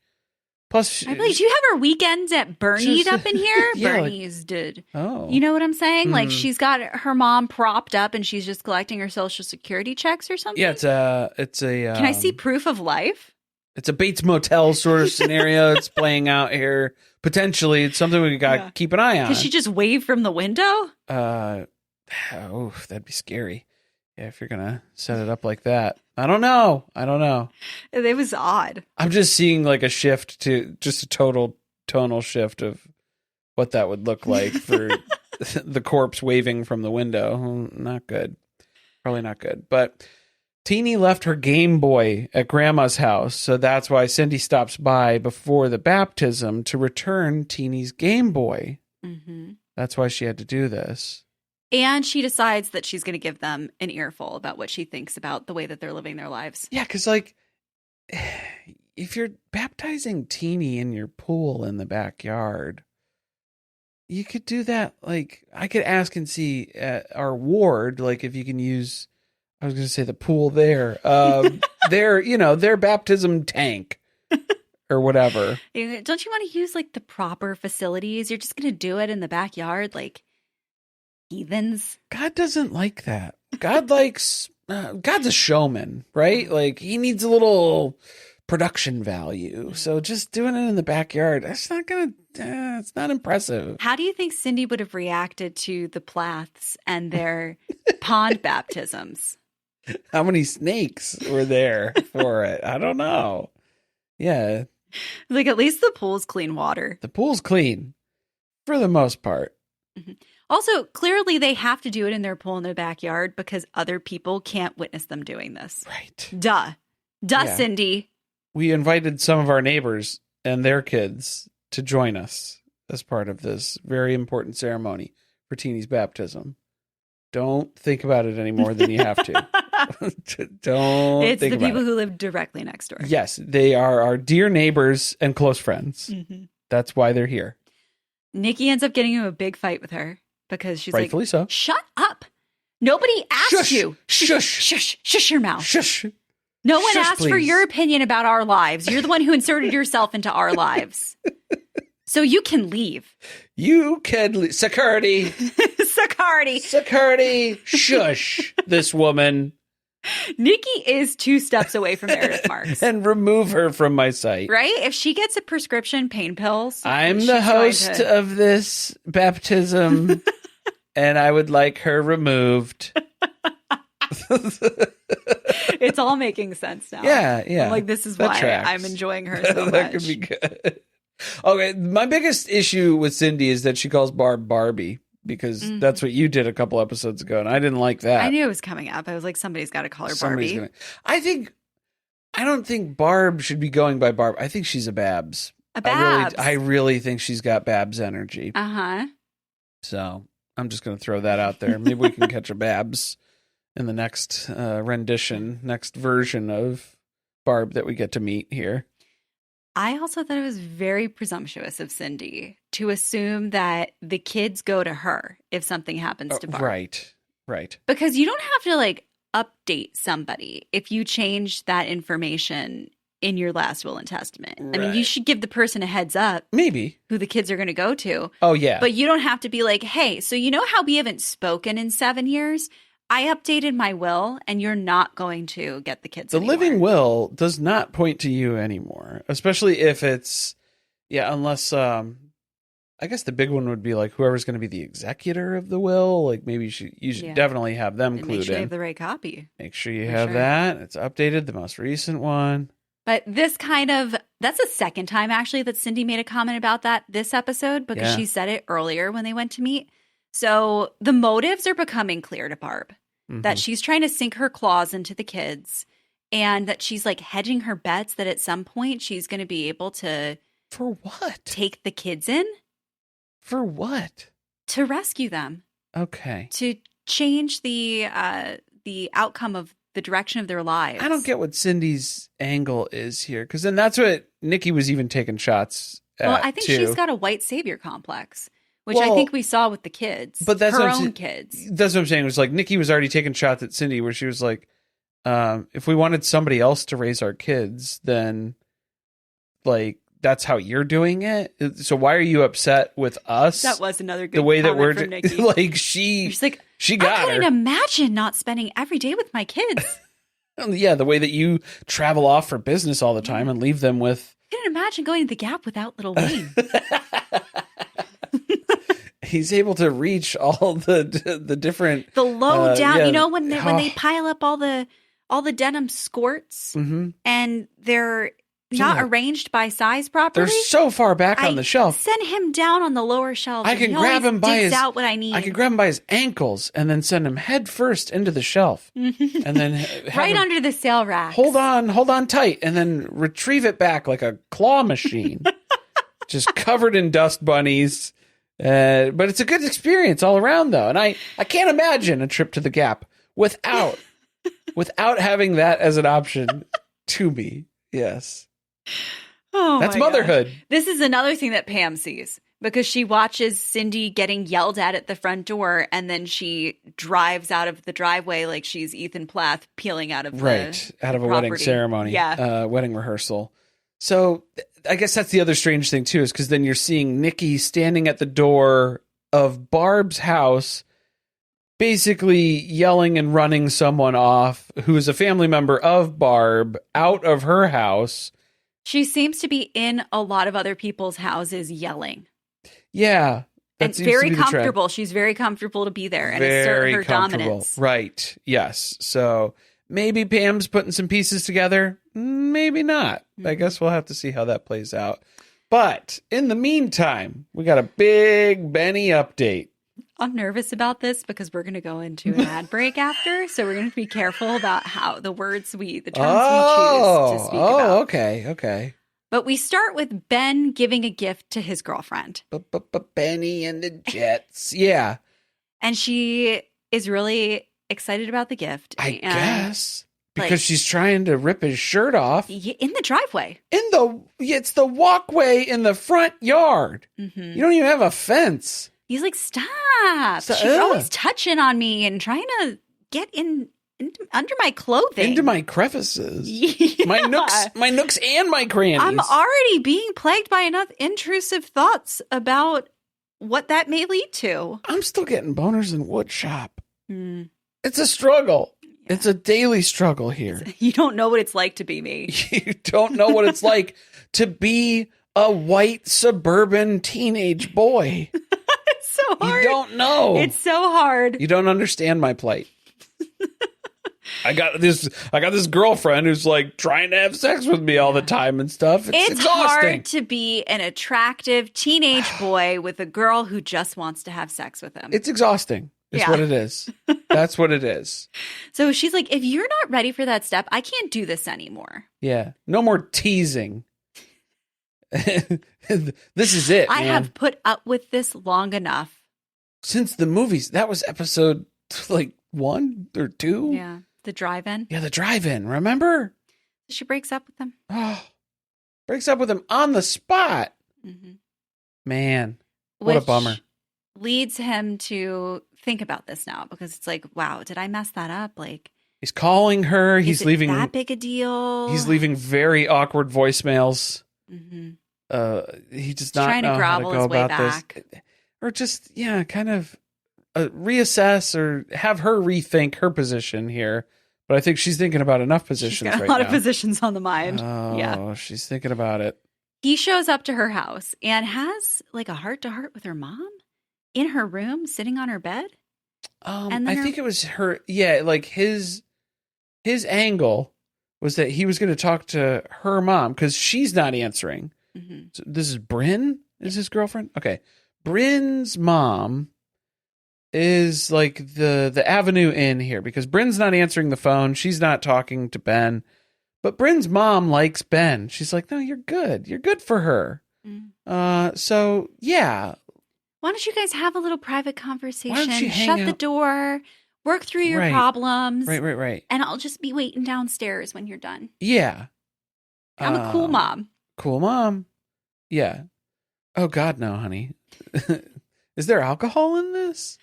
Plus, I'm like, do you have her weekends at Bernie's up in here? Yeah, Bernie's did. Oh. You know what I'm saying? Like she's got her mom propped up and she's just collecting her Social Security checks or something? Yeah, it's a Can I see proof of life? It's a Bates Motel sort of scenario that's playing out here. Potentially, it's something we got to keep an eye on. Did she just wave from the window? That'd be scary. Yeah, if you're going to set it up like that. I don't know. It was odd. I'm just seeing like a shift to just a total tonal shift of what that would look like for the corpse waving from the window. Not good. Probably not good. But Teenie left her Game Boy at Grandma's house, so that's why Cindy stops by before the baptism to return Teenie's Game Boy. Mm-hmm. That's why she had to do this. And she decides that she's going to give them an earful about what she thinks about the way that they're living their lives. Yeah, because, like, if you're baptizing Teenie in your pool in the backyard, you could do that. Like, I could ask and see at our ward, like, if you can use... I was going to say the pool there. Their baptism tank or whatever. Don't you want to use like the proper facilities? You're just going to do it in the backyard like heathens? God doesn't like that. God likes, God's a showman, right? Like he needs a little production value. So just doing it in the backyard, it's not impressive. How do you think Cindy would have reacted to the Plaths and their pond baptisms? How many snakes were there for it? I don't know. Yeah. Like at least the pool's clean water. The pool's clean for the most part. Mm-hmm. Also, clearly they have to do it in their pool in their backyard because other people can't witness them doing this. Right. Duh. Yeah. Cindy. We invited some of our neighbors and their kids to join us as part of this very important ceremony for Teenie's baptism. Don't think about it any more than you have to. Don't. It's think the about people it. who live directly next door. Yes, they are our dear neighbors and close friends. Mm-hmm. That's why they're here. Nikki ends up getting into a big fight with her because she's Rightfully so. Shut up. Nobody asked Shush, you. Shush. Shush. Shush your mouth. Shush. No one Shush, asked please. for your opinion about our lives. You're the one who inserted yourself into our lives. So you can leave. You can leave. Security. Security. Shush this woman. Nikki is 2 steps away from Meredith Marks. And remove her from my sight. Right? If she gets a prescription pain pills. I'm the host of this baptism, and I would like her removed. It's all making sense now. Yeah. I'm like, this is That why tracks. I'm enjoying her so much. That could be good. Okay, my biggest issue with Cindy is that she calls Barb Barbie, because that's what you did a couple episodes ago, and I didn't like that. I knew it was coming up. I was like, somebody's got to call her Barbie. I don't think Barb should be going by Barb. I think she's a Babs. A Babs. I really think she's got Babs energy. Uh-huh. So I'm just going to throw that out there. Maybe we can catch a Babs in the next next version of Barb that we get to meet here. I also thought it was very presumptuous of Cindy to assume that the kids go to her if something happens to Barb. Right. Because you don't have to like update somebody if you change that information in your last will and testament. Right. I mean, you should give the person a heads up. Maybe. Who the kids are going to go to. Oh, yeah. But you don't have to be like, hey, so you know how we haven't spoken in 7 years? I updated my will, and you're not going to get the kids anymore. Living will does not point to you anymore, especially if it's, unless, I guess the big one would be like whoever's going to be the executor of the will. Like maybe you should definitely have them and clued make sure in. you have the right copy. Make sure you have that. It's updated, the most recent one. But that's the second time actually that Cindy made a comment about that this episode, because she said it earlier when they went to meet. So the motives are becoming clear to Barb, that she's trying to sink her claws into the kids, and that she's like hedging her bets that at some point she's going to be able to. For what? Take the kids in. For what? To rescue them. Okay. To change the outcome of the direction of their lives. I don't get what Cindy's angle is here, because then that's what Nicki was even taking shots at. Well, I think she's got a white savior complex, which I think we saw with the kids. But that's her own kids. That's what I'm saying. It was like Nicki was already taking shots at Cindy, where she was like, if we wanted somebody else to raise our kids, then like that's how you're doing it. So why are you upset with us? That was another good the way that we're Nicki. like she's like she got I couldn't imagine not spending every day with my kids. Yeah, the way that you travel off for business all the time and leave them with. I couldn't imagine going to the Gap without little Wayne. He's able to reach all the different low down. You know when they pile up all the denim skirts and they're not arranged by size properly. They're so far back on the shelf. Send him down on the lower shelf. I can grab him by out what I need. I can grab him by his ankles and then send him head first into the shelf, and then right under the sale rack. Hold on tight, and then retrieve it back like a claw machine, just covered in dust bunnies. But it's a good experience all around, though, and I can't imagine a trip to the Gap without having that as an option to me. Yes. Oh, that's motherhood. God. This is another thing that Pam sees because she watches Cindy getting yelled at the front door, and then she drives out of the driveway like she's Ethan Plath peeling out of out of a wedding ceremony, wedding rehearsal. So I guess that's the other strange thing too, is because then you're seeing Nicki standing at the door of Barb's house, basically yelling and running someone off who is a family member of Barb out of her house. She seems to be in a lot of other people's houses yelling. Yeah. And very comfortable. She's very comfortable to be there and assert her dominance. Right. Yes. So maybe Pam's putting some pieces together. Maybe not. I guess we'll have to see how that plays out. But in the meantime, we got a big Benny update. I'm nervous about this because we're going to go into an ad break after, so we're going to be careful about how the terms we choose to speak about. Oh, okay. But we start with Ben giving a gift to his girlfriend. Benny and the Jets. Yeah. And she is really excited about the gift. I guess. Because she's trying to rip his shirt off. In the driveway. It's the walkway in the front yard. Mm-hmm. You don't even have a fence. He's like, stop. She's always touching on me and trying to get under my clothing. Into my crevices. Yeah. My nooks and my crannies. I'm already being plagued by enough intrusive thoughts about what that may lead to. I'm still getting boners in wood shop. It's a struggle. Yeah. It's a daily struggle here. You don't know what it's like to be me. You don't know what it's like to be a white suburban teenage boy. It's so hard. You don't know. It's so hard. You don't understand my plight. I got this girlfriend who's like trying to have sex with me all the time and stuff. It's exhausting. Hard to be an attractive teenage boy with a girl who just wants to have sex with him. It's exhausting. It's what it is. That's what it is. So she's like, if you're not ready for that step, I can't do this anymore. Yeah. No more teasing. This is it, I have put up with this long enough. Since the movies. That was episode 1 or 2? Yeah. The drive-in. Yeah, the drive-in. Remember? She breaks up with him. Oh, breaks up with him on the spot. Mm-hmm. Man, what a bummer. Leads him to think about this now because it's like, wow, did I mess that up? Like, he's calling her. He's leaving that big a deal. He's leaving very awkward voicemails. Mm-hmm. He does not know how to go about this, or just kind of reassess or have her rethink her position here. But I think she's thinking about enough positions. She's got a lot of positions on the mind. Oh, yeah, she's thinking about it. He shows up to her house and has like a heart-to-heart with her mom in her room, sitting on her bed. I think it was her. Yeah, like his angle was that he was going to talk to her mom because she's not answering. Mm-hmm. So this is Bryn, is his girlfriend? Okay. Bryn's mom is like the avenue in here because Bryn's not answering the phone. She's not talking to Ben. But Bryn's mom likes Ben. She's like, no, you're good. You're good for her. Mm. So, yeah. Why don't you guys have a little private conversation? Shut the door. Work through your problems. Right. And I'll just be waiting downstairs when you're done. Yeah. I'm a cool mom. Cool mom. Yeah. Oh, God, no, honey. Is there alcohol in this?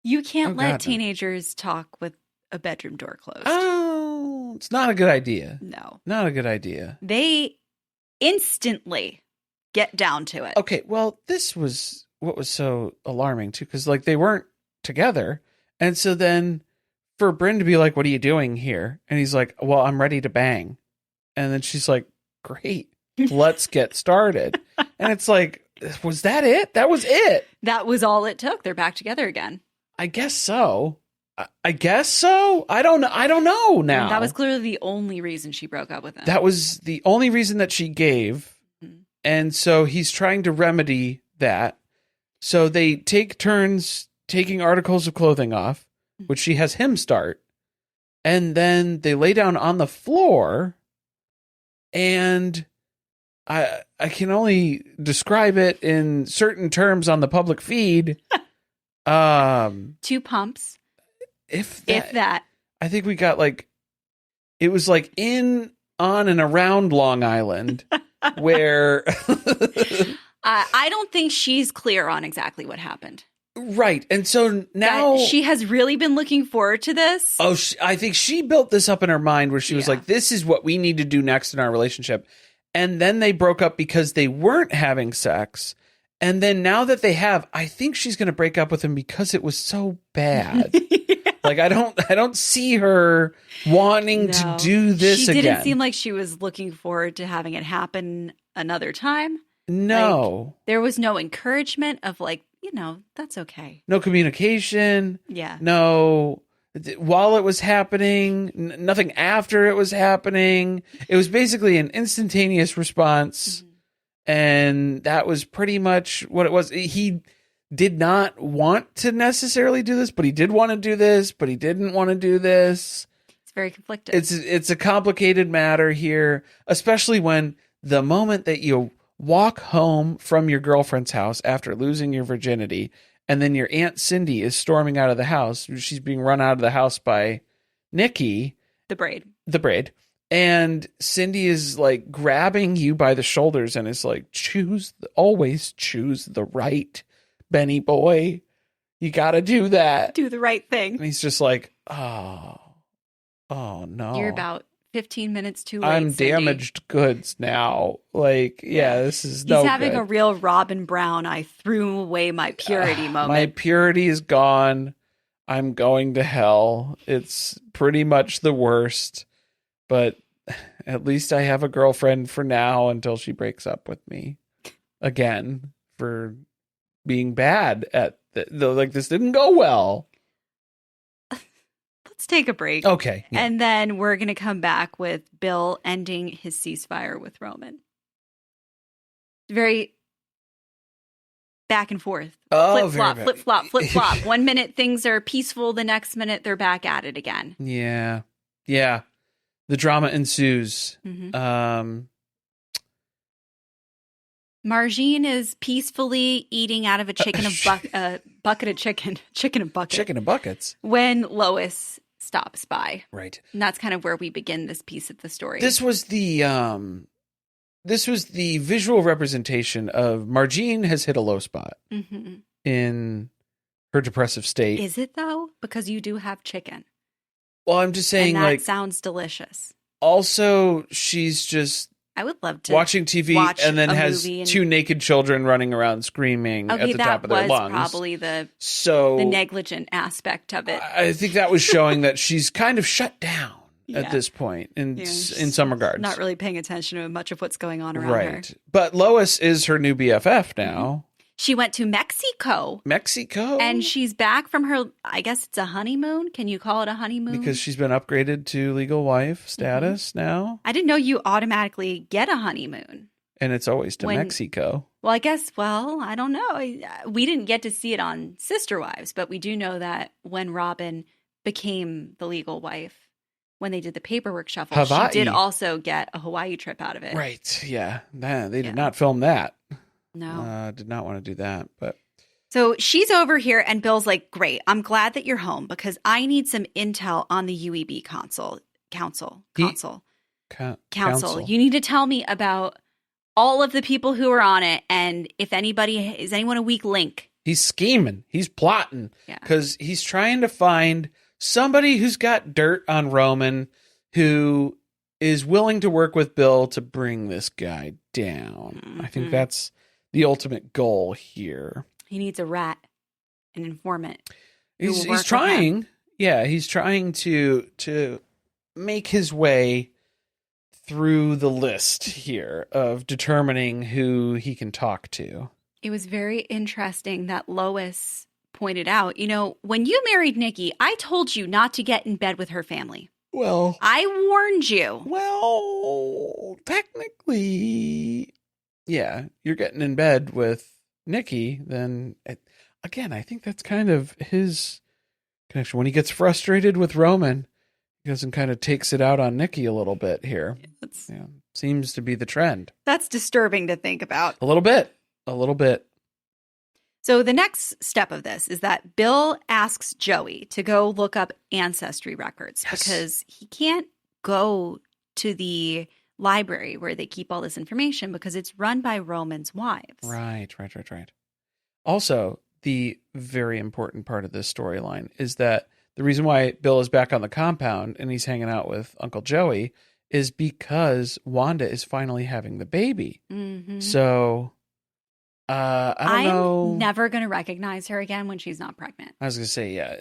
You can't let teenagers talk with a bedroom door closed. Oh, it's not a good idea. No. Not a good idea. They instantly get down to it. Okay, well, this was what was so alarming, too, because, like, they weren't together. And so then for Bryn to be like, what are you doing here? And he's like, well, I'm ready to bang. And then she's like, great. Let's get started. And it's like, was that it? That was it. That was all it took. They're back together again. I guess so. I guess so. I don't know now. That was clearly the only reason she broke up with him. That was the only reason that she gave. Mm-hmm. And so he's trying to remedy that. So they take turns taking articles of clothing off, which she has him start. And then they lay down on the floor, and I can only describe it in certain terms on the public feed. 2 pumps. If that. I think we got it was in, on, and around Long Island where. I don't think she's clear on exactly what happened. Right. And so now she has really been looking forward to this. Oh, I think she built this up in her mind where she was like, this is what we need to do next in our relationship. And then they broke up because they weren't having sex. And then now that they have, I think she's going to break up with him because it was so bad. I don't see her wanting to do this again. She didn't seem like she was looking forward to having it happen another time. No. There was no encouragement of that's okay. No communication. Yeah. No, while it was happening, nothing after it was happening. It was basically an instantaneous response. Mm-hmm. And that was pretty much what it was. He did not want to necessarily do this, but he did want to do this, but he didn't want to do this. It's very conflicted. It's a complicated matter here, especially when the moment that you walk home from your girlfriend's house after losing your virginity, and then your Aunt Cindy is storming out of the house. She's being run out of the house by Nicki. The braid. And Cindy is grabbing you by the shoulders and is always choose the right, Benny boy. You got to do that. Do the right thing. And he's just like, oh no. You're about 15 minutes too late. I'm Cindy. Damaged goods now. This is no good. He's having a real Robin Brown, I threw away my purity moment. My purity is gone. I'm going to hell. It's pretty much the worst. But at least I have a girlfriend for now until she breaks up with me again for being bad at this didn't go well. Let's take a break. Okay. Yeah. And then we're going to come back with Bill ending his ceasefire with Roman. Very back and forth. Flip flop. 1 minute things are peaceful. The next minute they're back at it again. Yeah. Yeah. The drama ensues. Mm-hmm. Margene is peacefully eating out of a bucket of chicken and buckets. When Lois stops by. Right. And that's kind of where we begin this piece of the story. This was the visual representation of Margene has hit a low spot in her depressive state. Is it though? Because you do have chicken. Well, I'm just saying, and that sounds delicious. Also, she's just I would love to watching TV and then has two naked children running around screaming at the top of their lungs. That was probably the negligent aspect of it. I think that was showing that she's kind of shut down at this point in some regards. Not really paying attention to much of what's going on around her. Right. But Lois is her new BFF now. She went to Mexico. And she's back from her, I guess it's a honeymoon. Can you call it a honeymoon? Because she's been upgraded to legal wife status now. I didn't know you automatically get a honeymoon. And it's always to Mexico. Well, I don't know. We didn't get to see it on Sister Wives, but we do know that when Robin became the legal wife, when they did the paperwork shuffle, Hawaii. She did also get a Hawaii trip out of it. Right. Yeah. They did not film that. No. Did not want to do that, but. So she's over here and Bill's like, great, I'm glad that you're home because I need some intel on the UEB council. You need to tell me about all of the people who are on it and if is anyone a weak link? He's scheming. He's plotting because he's trying to find somebody who's got dirt on Roman who is willing to work with Bill to bring this guy down. Mm-hmm. I think that's the ultimate goal here. He needs a rat, an informant. He's trying. Yeah, he's trying to make his way through the list here of determining who he can talk to. It was very interesting that Lois pointed out, when you married Nicki, I told you not to get in bed with her family. Well, I warned you. Well, technically, yeah, you're getting in bed with Nicki, then again, I think that's kind of his connection. When he gets frustrated with Roman, he goes and kind of takes it out on Nicki a little bit here. Yeah, seems to be the trend. That's disturbing to think about. A little bit. So the next step of this is that Bill asks Joey to go look up ancestry records because he can't go to the library where they keep all this information because it's run by Roman's wives. Right. Also, the very important part of this storyline is that the reason why Bill is back on the compound and he's hanging out with Uncle Joey is because Wanda is finally having the baby. Mm-hmm. So... I don't know. I'm never going to recognize her again when she's not pregnant. I was going to say, yeah.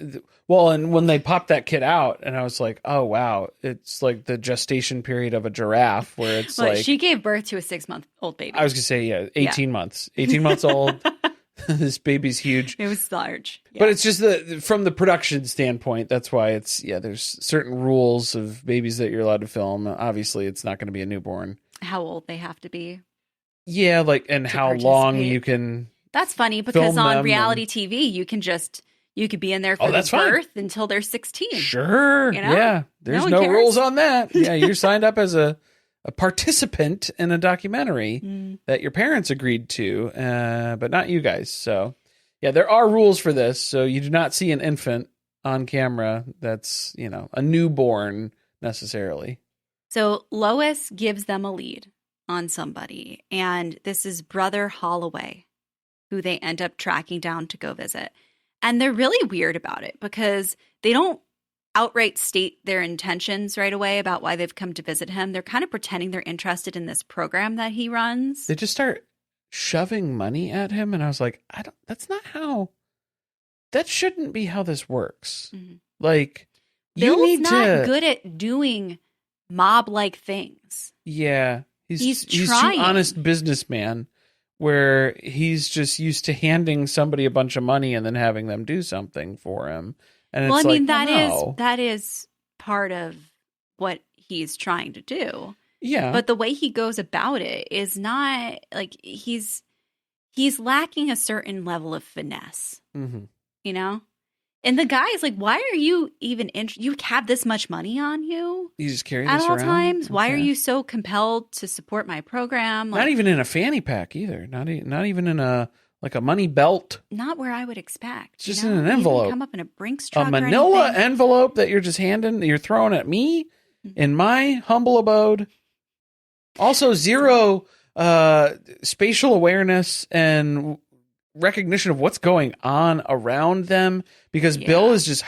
Well, and when they popped that kid out, and I was like, oh, wow. It's like the gestation period of a giraffe where it's like... She gave birth to a 6-month-old baby. I was going to say, yeah, 18 months. 18 months old. This baby's huge. It was large. Yeah. But it's just from the production standpoint, that's why there's certain rules of babies that you're allowed to film. Obviously, it's not going to be a newborn. How old they have to be. Yeah, and how long you can. That's funny because on reality TV, you could be in there for the birth until they're 16. Sure. Yeah. There's no rules on that. Yeah. You're signed up as a participant in a documentary that your parents agreed to, but not you guys. So, yeah, there are rules for this. So you do not see an infant on camera that's, a newborn necessarily. So Lois gives them a lead on somebody, and this is Brother Holloway, who they end up tracking down to go visit. And they're really weird about it because they don't outright state their intentions right away about why they've come to visit him. They're kind of pretending they're interested in this program that he runs. They just start shoving money at him, and I was like, that shouldn't be how this works. Mm-hmm. Bill's not good at doing mob-like things. Yeah. He's too honest businessman where he's just used to handing somebody a bunch of money and then having them do something for him. And that is part of what he's trying to do. Yeah. But the way he goes about it is not he's lacking a certain level of finesse. Mm-hmm. And the guy is like, why are you even you have this much money on you? You just carry this at all around? Times. Okay. Why are you so compelled to support my program? Not even in a fanny pack either. Not even in a money belt. Not where I would expect. Just in an envelope. Come up in a Brinks truck. A manila envelope that you're just you're throwing at me in my humble abode. Also, zero spatial awareness and recognition of what's going on around them because Bill is just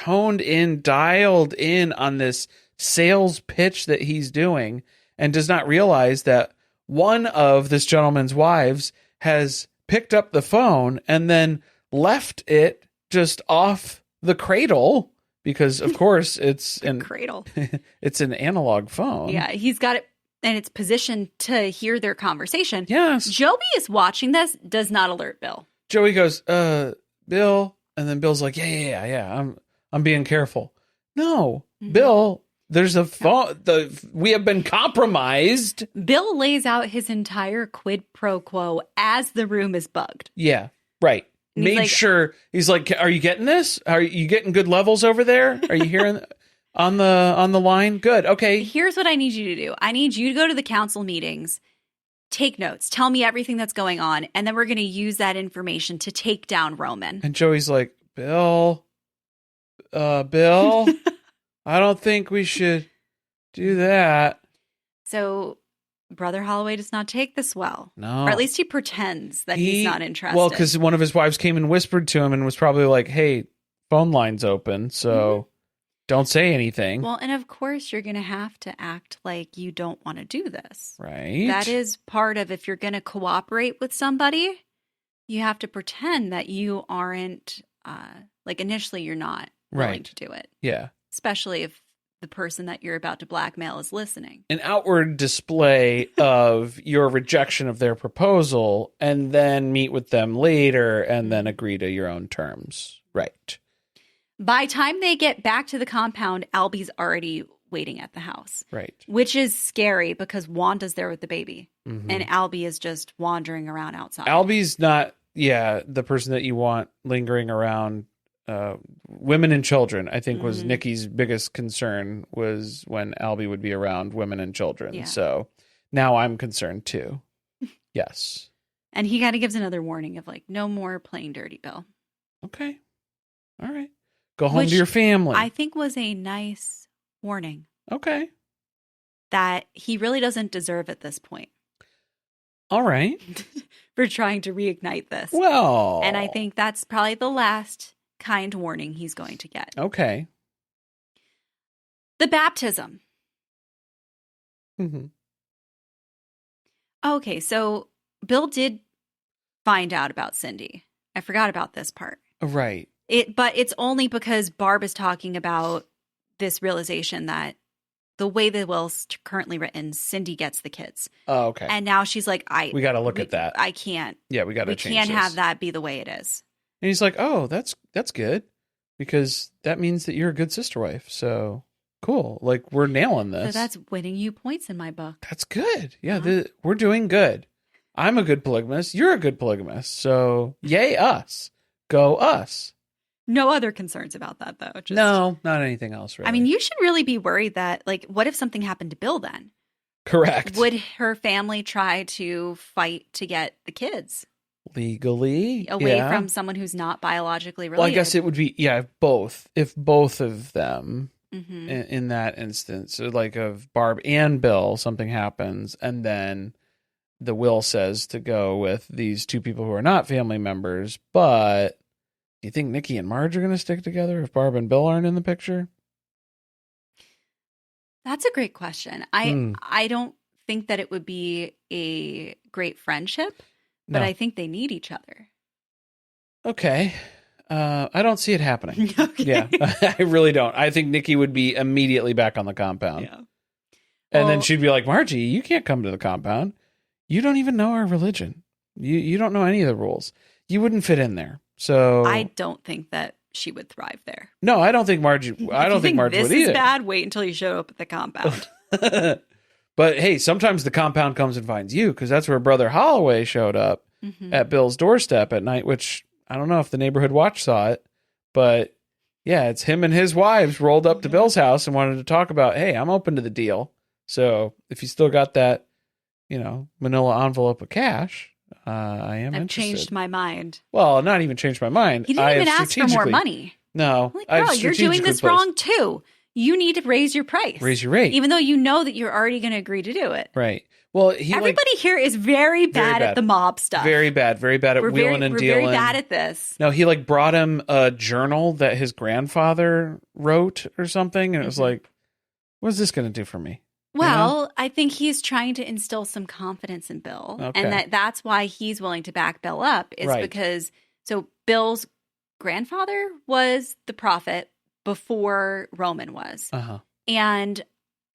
dialed in on this sales pitch that he's doing and does not realize that one of this gentleman's wives has picked up the phone and then left it just off the cradle because of course it's cradle. It's an analog phone. Yeah, he's got it and it's positioned to hear their conversation. Yes. Joey is watching this, does not alert Bill. Joey goes, Bill, and then Bill's like, yeah, I'm being careful. No, Bill, there's a phone. We have been compromised. Bill lays out his entire quid pro quo as the room is bugged. Yeah, right. Made sure he's like, are you getting this? Are you getting good levels over there? Are you hearing on the line? Good. Okay. Here's what I need you to do. I need you to go to the council meetings. Take notes. Tell me everything that's going on. And then we're going to use that information to take down Roman. And Joey's like, Bill, I don't think we should do that. So Brother Holloway does not take this well. No. Or at least he pretends that he's not interested. Well, because one of his wives came and whispered to him and was probably like, hey, phone line's open. So don't say anything. Well, and of course, you're going to have to act like you don't want to do this. Right. That is part of if you're going to cooperate with somebody, you have to pretend that you aren't, initially you're not willing to do it. Yeah. Especially if the person that you're about to blackmail is listening. An outward display of your rejection of their proposal and then meet with them later and then agree to your own terms. Right. By time they get back to the compound, Albie's already waiting at the house. Right. Which is scary because Wanda's there with the baby. Mm-hmm. And Albie is just wandering around outside. Albie's not, the person that you want lingering around. Women and children, I think, was Nicki's biggest concern, was when Albie would be around women and children. Yeah. So now I'm concerned too. Yes. And he kind of gives another warning of like, no more playing dirty, Bill. Okay. All right. Go home to your family. I think was a nice warning. Okay. That he really doesn't deserve at this point. All right. For trying to reignite this. Well. And I think that's probably the last kind warning he's going to get. Okay. The baptism. Mm-hmm. Okay, so Bill did find out about Cindy. I forgot about this part. Right. But it's only because Barb is talking about this realization that the way the will's currently written, Cindy gets the kids. Oh, okay. And now she's like, we got to look at that. I can't. Yeah, we got to change We can't this. have that be the way it is. And he's like, oh, that's good, because that means that you're a good sister wife. So cool. Like, we're nailing this. So that's winning you points in my book. That's good. Yeah, we're doing good. I'm a good polygamist. You're a good polygamist. So yay us. Go us. No other concerns about that, though. No, not anything else, really. I mean, you should really be worried that, like, what if something happened to Bill then? Correct. Would her family try to fight to get the kids? Legally? Away from someone who's not biologically related? Well, I guess it would be, if both of them in that instance, like of Barb and Bill, something happens, and then the will says to go with these two people who are not family members, but do you think Nicki and Marge are going to stick together if Barb and Bill aren't in the picture? That's a great question. I don't think that it would be a great friendship, but I think they need each other. Okay. I don't see it happening. Okay. Yeah, I really don't. I think Nicki would be immediately back on the compound. Yeah. And then she'd be like, Margie, you can't come to the compound. You don't even know our religion. You don't know any of the rules. You wouldn't fit in there. So I don't think that she would thrive there. No, I don't think Margie. I don't think Margie would either. This is bad. Wait until you show up at the compound. But hey, sometimes the compound comes and finds you, because that's where Brother Holloway showed up at Bill's doorstep at night. Which I don't know if the neighborhood watch saw it, but yeah, it's him and his wives rolled up to Bill's house and wanted to talk about, hey, I'm open to the deal. So if you still got that, manila envelope of cash. I am I've interested. Changed my mind. Well, not even changed my mind. He didn't even ask for more money. No. Like, bro, you're doing this wrong too. You need to raise your price. Raise your rate. Even though you know that you're already going to agree to do it. Right. Well, everybody here is very bad at the mob stuff. Very bad. Very bad at wheeling and dealing. We're very bad at this. No, he brought him a journal that his grandfather wrote or something. And it was like, what is this going to do for me? Well, I think he's trying to instill some confidence in Bill. Okay. And that's why he's willing to back Bill up is because, so Bill's grandfather was the prophet before Roman was. Uh-huh. And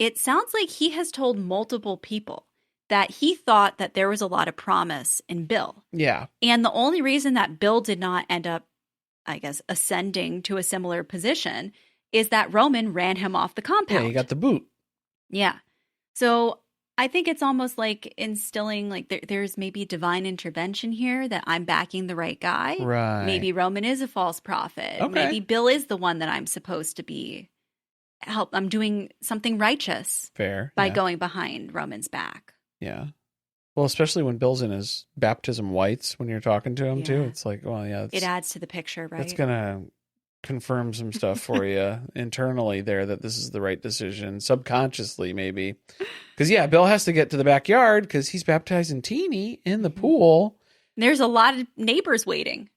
it sounds like he has told multiple people that he thought that there was a lot of promise in Bill. Yeah. And the only reason that Bill did not end up, I guess, ascending to a similar position is that Roman ran him off the compound. Yeah, he got the boot. Yeah. So I think it's almost like instilling, like there's maybe divine intervention here that I'm backing the right guy. Right. Maybe Roman is a false prophet. Okay. Maybe Bill is the one that I'm supposed to be. I'm doing something righteous. Fair. By going behind Roman's back. Yeah. Well, especially when Bill's in his baptism whites when you're talking to him too. It's like, well, yeah. It adds to the picture, right? That's going to confirm some stuff for you internally there that this is the right decision, subconsciously maybe. Because, yeah, Bill has to get to the backyard because he's baptizing Teenie in the pool. There's a lot of neighbors waiting.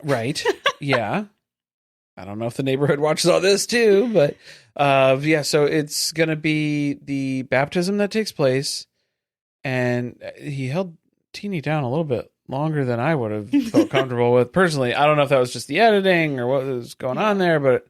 Right. Yeah. I don't know if the neighborhood watches all this too, but yeah, so it's going to be the baptism that takes place. And he held Teenie down a little bit longer than I would have felt comfortable with personally. I don't know if that was just the editing or what was going on there, but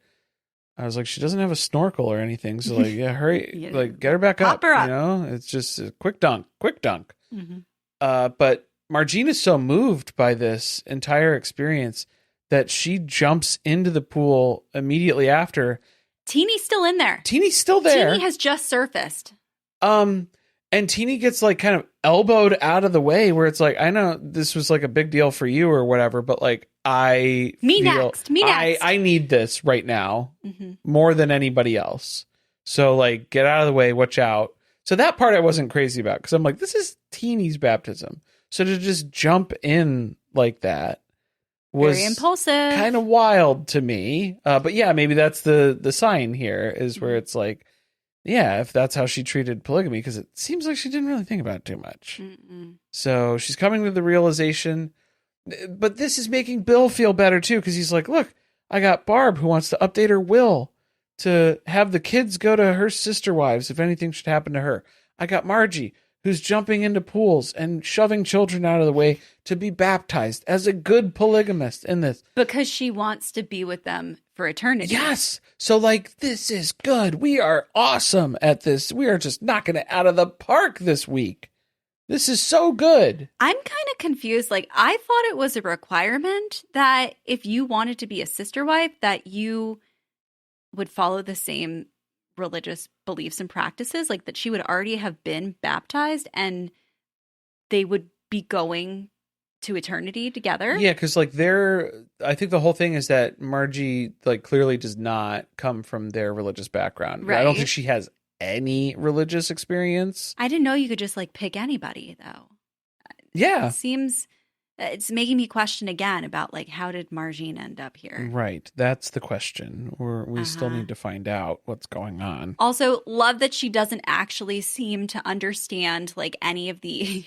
I was like, she doesn't have a snorkel or anything. So like, yeah, hurry, like get her back up, her up. You know, it's just a quick dunk. Mm-hmm. But Margene is so moved by this entire experience that she jumps into the pool immediately after. Teenie's still in there. Teenie's still there. Teenie has just surfaced. And Teenie gets like kind of elbowed out of the way where it's like, I know this was like a big deal for you or whatever, but like Me next. I need this right now more than anybody else. So like get out of the way, watch out. So that part I wasn't crazy about because I'm like, this is Teenie's baptism. So to just jump in like that was very impulsive, kind of wild to me. But yeah, maybe that's the sign here is where it's like, yeah, if that's how she treated polygamy, because it seems like she didn't really think about it too much. So she's coming to the realization, but this is making Bill feel better too, because he's like, look, I got Barb who wants to update her will to have the kids go to her sister wives if anything should happen to her. I got Margie who's jumping into pools and shoving children out of the way to be baptized as a good polygamist in this. Because she wants to be with them for eternity. Yes. So like, this is good. We are awesome at this. We are just knocking it out of the park this week. This is so good. I'm kind of confused. Like, I thought it was a requirement that if you wanted to be a sister wife, that you would follow the same religious beliefs and practices, like that she would already have been baptized and they would be going to eternity together. Yeah, because like I think the whole thing is that Margie like clearly does not come from their religious background. Right. I don't think she has any religious experience. I didn't know you could just like pick anybody though. Yeah. It's making me question again about like, how did Margene end up here? Right. That's the question. We still need to find out what's going on. Also, love that she doesn't actually seem to understand like any of the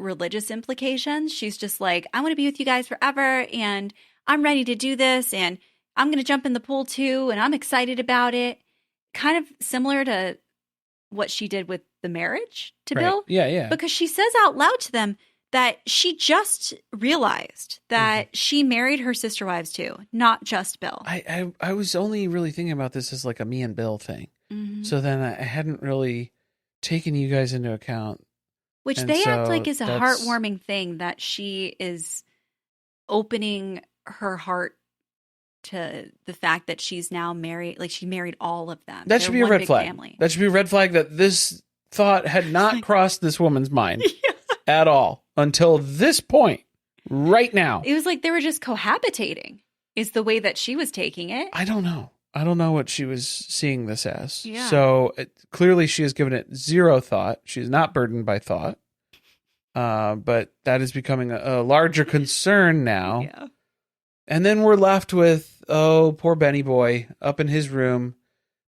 religious implications. She's just like, I want to be with you guys forever and I'm ready to do this and I'm going to jump in the pool too and I'm excited about it. Kind of similar to what she did with the marriage to Bill. Yeah. Because she says out loud to them that she just realized that she married her sister wives too, not just Bill. I was only really thinking about this as like a me and Bill thing. So then I hadn't really taken you guys into account. Which they act like is a heartwarming thing that she is opening her heart to the fact that she's now married. Like she married all of them. That should be a red flag. Family. That should be a red flag that this thought had not crossed this woman's mind at all. Until this point, right now. It was like they were just cohabitating, is the way that she was taking it. I don't know. I don't know what she was seeing this as. Yeah. So clearly she has given it zero thought. She's not burdened by thought. But that is becoming a larger concern now. Yeah. And then we're left with, poor Benny boy up in his room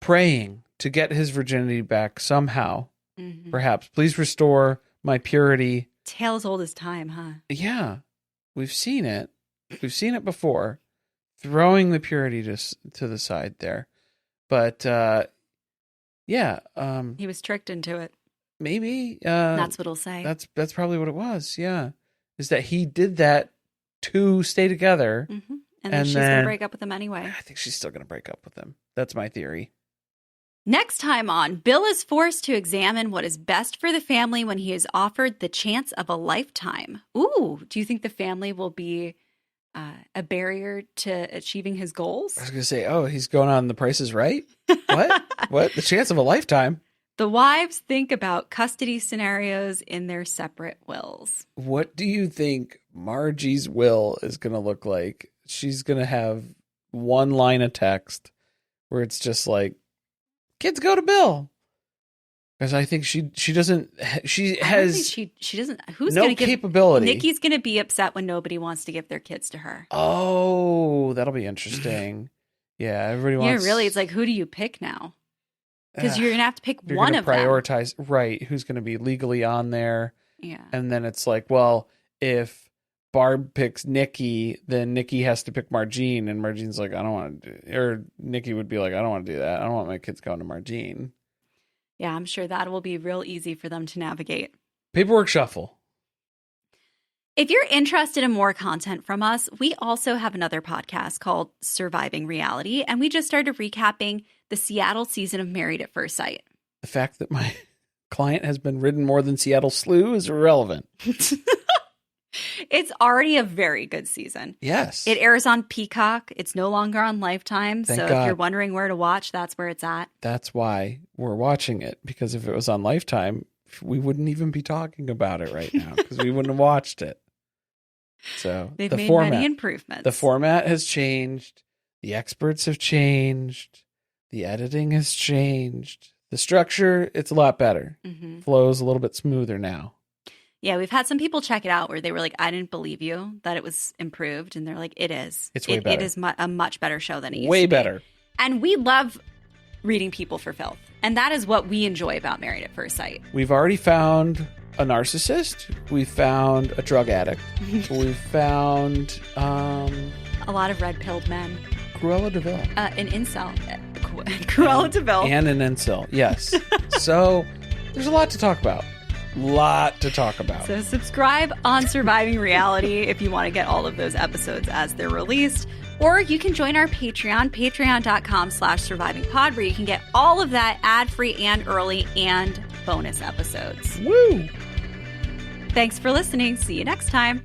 praying to get his virginity back somehow. Perhaps. Please restore my purity. Tale as old as time, huh? Yeah, we've seen it. We've seen it before, throwing the purity to the side there. But yeah, he was tricked into it. Maybe that's what he'll say. That's probably what it was. Yeah, is that he did that to stay together, and then she's gonna break up with him anyway. I think she's still gonna break up with him. That's my theory. Next time on, Bill is forced to examine what is best for the family when he is offered the chance of a lifetime. Ooh, do you think the family will be a barrier to achieving his goals? I was going to say, he's going on The Price is Right? What? The chance of a lifetime? The wives think about custody scenarios in their separate wills. What do you think Margie's will is going to look like? She's going to have one line of text where it's just like, kids go to Bill. Because I think she doesn't. She has. She doesn't. Who's no going to give capability? Nicki's going to be upset when nobody wants to give their kids to her. Oh, that'll be interesting. Yeah, everybody wants. Yeah, really. It's like, who do you pick now? Because you're going to have to pick one of them. Prioritize, right? Who's going to be legally on there? Yeah. And then it's like, well, if Barb picks Nicki, then Nicki has to pick Margene, and Margene's like, I don't want to do. Or Nicki would be like, I don't want to do that. I don't want my kids going to Margene. Yeah, I'm sure that will be real easy for them to navigate. Paperwork shuffle. If you're interested in more content from us, we also have another podcast called Surviving Reality, and we just started recapping the Seattle season of Married at First Sight. The fact that my client has been ridden more than Seattle Slew is irrelevant. It's already a very good season. Yes. It airs on Peacock. It's no longer on Lifetime. Thank so God. if you're wondering where to watch, that's where it's at. That's why we're watching it, because if it was on Lifetime, we wouldn't even be talking about it right now because we wouldn't have watched it. So they've made many improvements. The format has changed. The experts have changed. The editing has changed. The structure, it's a lot better. Mm-hmm. Flows a little bit smoother now. Yeah, we've had some people check it out where they were like, I didn't believe you that it was improved. And they're like, it is. It's way better. It is a much better show than it used to be. Way better. And we love reading people for filth. And that is what we enjoy about Married at First Sight. We've already found a narcissist. We've found a drug addict. We've found a lot of red-pilled men. Cruella de Vil. An incel. Cruella de Vil. And an incel, yes. So there's a lot to talk about. So subscribe on Surviving Reality if you want to get all of those episodes as they're released. Or you can join our Patreon, patreon.com/survivingpod, where you can get all of that ad-free and early and bonus episodes. Woo! Thanks for listening. See you next time.